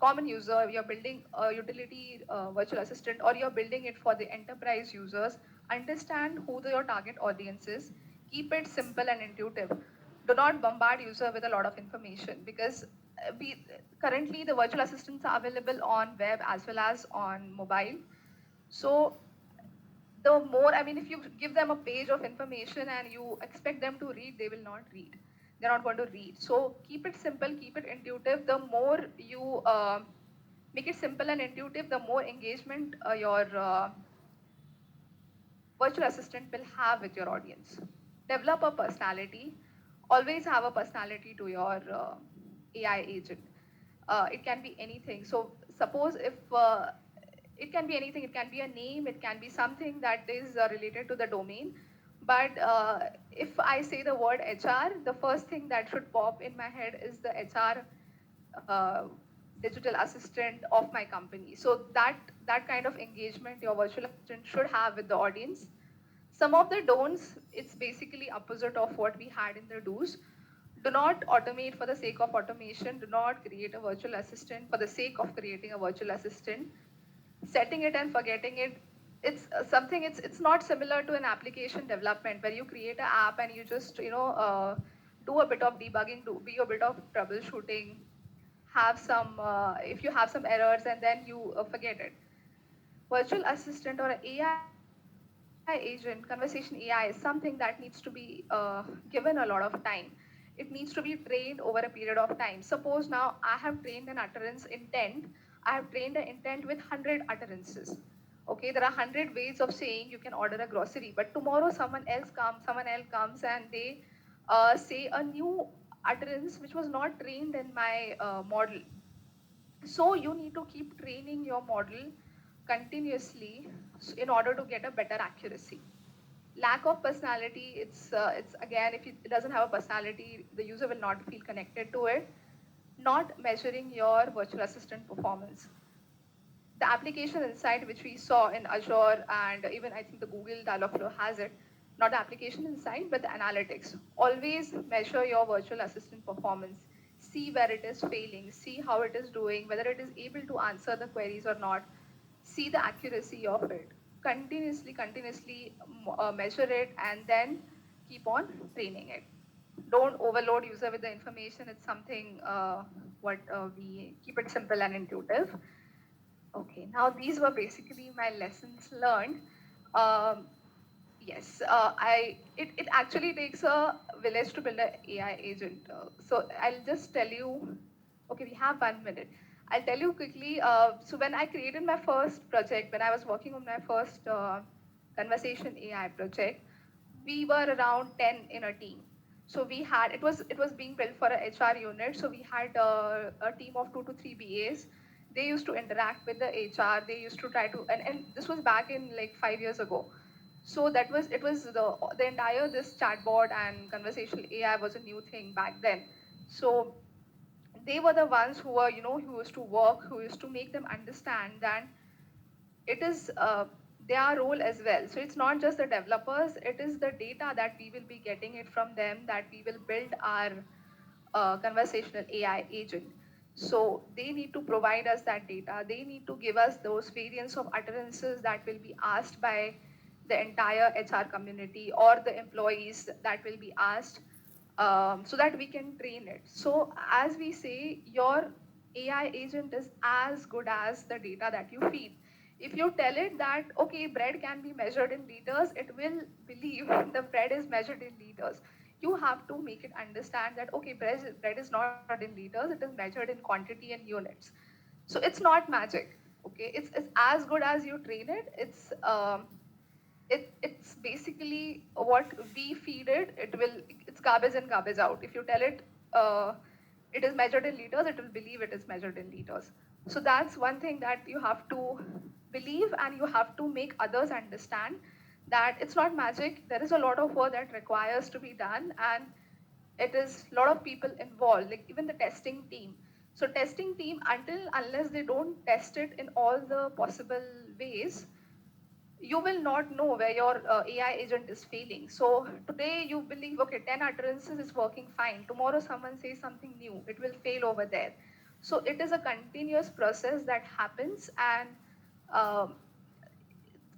common user, you're building a utility virtual assistant, or you're building it for the enterprise users. Understand who your target audience is. Keep it simple and intuitive. Do not bombard user with a lot of information because currently the virtual assistants are available on web as well as on mobile. So the more, I mean, if you give them a page of information and you expect them to read, they will not read. They're not going to read. So keep it simple, keep it intuitive. The more you make it simple and intuitive, the more engagement your virtual assistant will have with your audience. Develop a personality. Always have a personality to your AI agent. It can be anything. So suppose if it can be anything, it can be a name, it can be something that is related to the domain. But if I say the word HR, the first thing that should pop in my head is the HR uh, digital assistant of my company. So that kind of engagement your virtual assistant should have with the audience. Some of the don'ts, it's basically opposite of what we had in the do's. Do not automate for the sake of automation. Do not create a virtual assistant for the sake of creating a virtual assistant. Setting it and forgetting it, it's something, it's not similar to an application development where you create an app and you just, do a bit of debugging, do a bit of troubleshooting, have some, if you have some errors and then you forget it. Virtual assistant or AI agent, conversation AI is something that needs to be given a lot of time. It needs to be trained over a period of time. Suppose now I have trained an utterance intent. I have trained an intent with 100 utterances. Okay, there are 100 ways of saying you can order a grocery, but tomorrow someone else comes and they say a new utterance which was not trained in my model. So you need to keep training your model continuously in order to get a better accuracy. Lack of personality, it's again, if it doesn't have a personality, the user will not feel connected to it. Not measuring your virtual assistant performance. The application insight which we saw in Azure and even I think the Google Dialogflow has it, not the application insight, but the analytics. Always measure your virtual assistant performance. See where it is failing, see how it is doing, whether it is able to answer the queries or not. See the accuracy of it. Continuously measure it and then keep on training it. Don't overload user with the information. It's something what we keep it simple and intuitive. Okay, now these were basically my lessons learned. Um, yes, it actually takes a village to build an AI agent. So I'll just tell you. Okay, we have 1 minute. I'll tell you quickly. So when I created my first project, when I was working on my first conversation AI project, we were around 10 in a team. So we had it was being built for a HR unit. So we had a team of 2 to 3 BAs. They used to interact with the HR. They used to try to and this was back in like 5 years ago. So it was the entire this chatbot and conversational AI was a new thing back then. So they were the ones who were who used to work, who used to make them understand that it is their role as well. So it's not just the developers, it is the data that we will be getting it from them, that we will build our conversational AI agent. So they need to provide us that data. They need to give us those variants of utterances that will be asked by the entire HR community or the employees that will be asked, so that we can train it. So as we say, your AI agent is as good as the data that you feed. If you tell it that, okay, bread can be measured in liters, it will believe the bread is measured in liters. You have to make it understand that, okay, bread is not in liters, it is measured in quantity and units. So it's not magic, okay? It's as good as you train it. It's basically what we feed it. It's garbage in, garbage out. If you tell it it is measured in liters, it will believe it is measured in liters. So that's one thing that you have to believe, and you have to make others understand that it's not magic. There is a lot of work that requires to be done, and it is a lot of people involved, like even the testing team. So testing team, unless they don't test it in all the possible ways, you will not know where your AI agent is failing. So today you believe, okay, 10 utterances is working fine. Tomorrow someone says something new, it will fail over there. So it is a continuous process that happens, and um,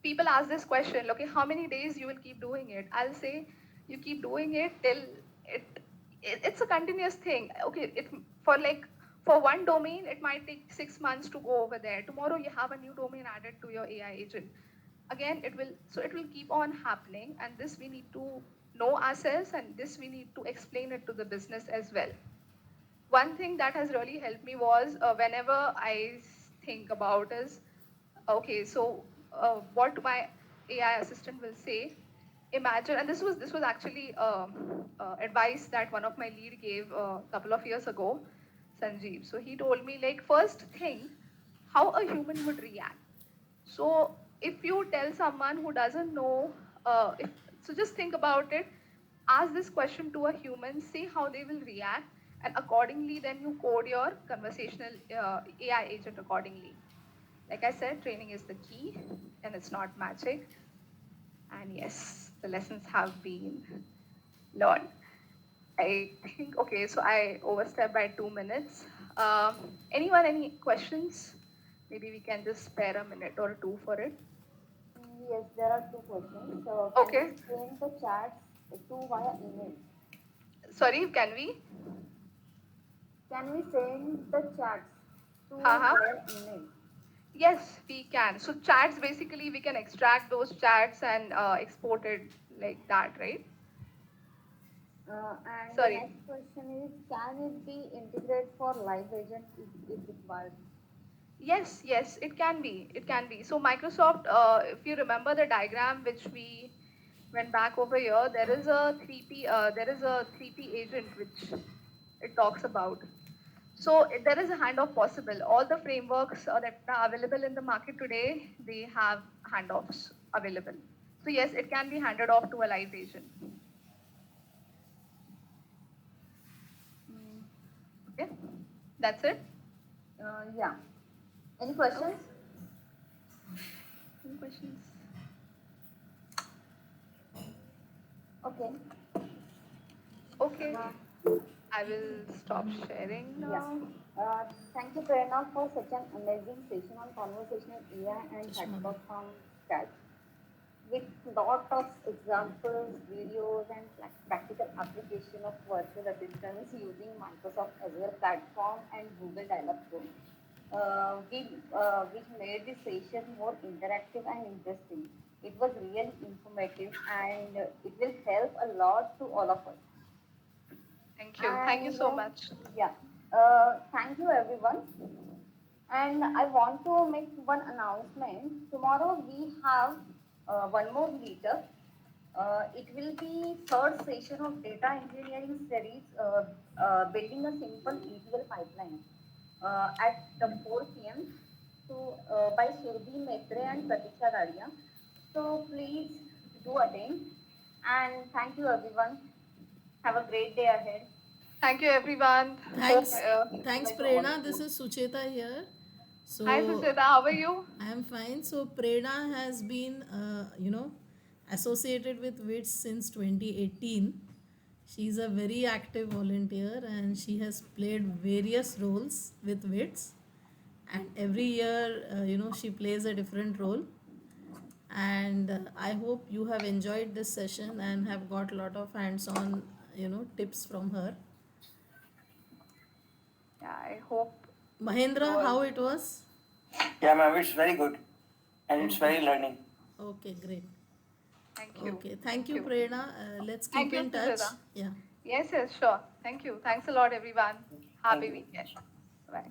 people ask this question, okay, how many days you will keep doing it? I'll say you keep doing it till it's a continuous thing. Okay, for one domain, it might take 6 months to go over there. Tomorrow you have a new domain added to your AI agent. Again, it will keep on happening, and this we need to know ourselves, and this we need to explain it to the business as well. One thing that has really helped me was whenever I think about is, okay, so what my AI assistant will say. Imagine, and this was actually advice that one of my lead gave a couple of years ago, Sanjeev. So he told me, like, first think how a human would react. So if you tell someone who doesn't know, so just think about it. Ask this question to a human, see how they will react, and accordingly, then you code your conversational AI agent accordingly. Like I said, training is the key, and it's not magic. And yes, the lessons have been learned. I think, okay, so I overstepped by 2 minutes. Anyone, any questions? Maybe we can just spare a minute or two for it. Yes, there are two questions. So Okay. can you send the chats to via email? Sorry, can we? Can we send the chats to Uh-huh. via email? Yes, we can. So chats, basically, we can extract those chats and export it like that, right? And Sorry. the next question is, can it be integrated for live agent if required? Yes, yes, it can be. It can be. So Microsoft, if you remember the diagram which we went back over here, there is a 3P agent which it talks about. So there is a handoff possible. All the frameworks that are available in the market today, they have handoffs available. So yes, it can be handed off to a live agent. Okay, that's it. Yeah. Any questions? Any questions? Okay. Okay. I will stop sharing now. Yeah. Thank you, Prerna, for such an amazing session on conversational AI and Hackbot from scratch. With lot of examples, videos, and practical application of virtual assistants using Microsoft Azure platform and Google Dialog Pro. Which made the session more interactive and interesting. It was really informative, and it will help a lot to all of us. Thank you. Thank you so much. Yeah. Thank you, everyone. And I want to make one announcement. Tomorrow we have one more meetup. It will be third session of data engineering series, building a simple ETL pipeline at the 4 p.m. So by Surbhi Maitre and Pratiksha Daria. So please do attend. And thank you, everyone. Have a great day ahead. Thank you, everyone. Thanks, Hope, thanks, Prerna. This is Sucheta here. So Hi, Sucheta. How are you? I am fine. So Prerna has been, associated with WITS since 2018. She's a very active volunteer and she has played various roles with WITS. And every year, she plays a different role. And I hope you have enjoyed this session and have got a lot of hands-on, tips from her. Yeah, I hope. Mahendra, how it was? Yeah, ma'am, it's very good. And it's very learning. Okay, great. Thank you. Okay, thank you, Prerna. Let's keep Thank you, in touch. Sucheta. Yeah. Yes, yes, sure. Thank you. Thanks a lot, everyone. Happy weekend. Bye.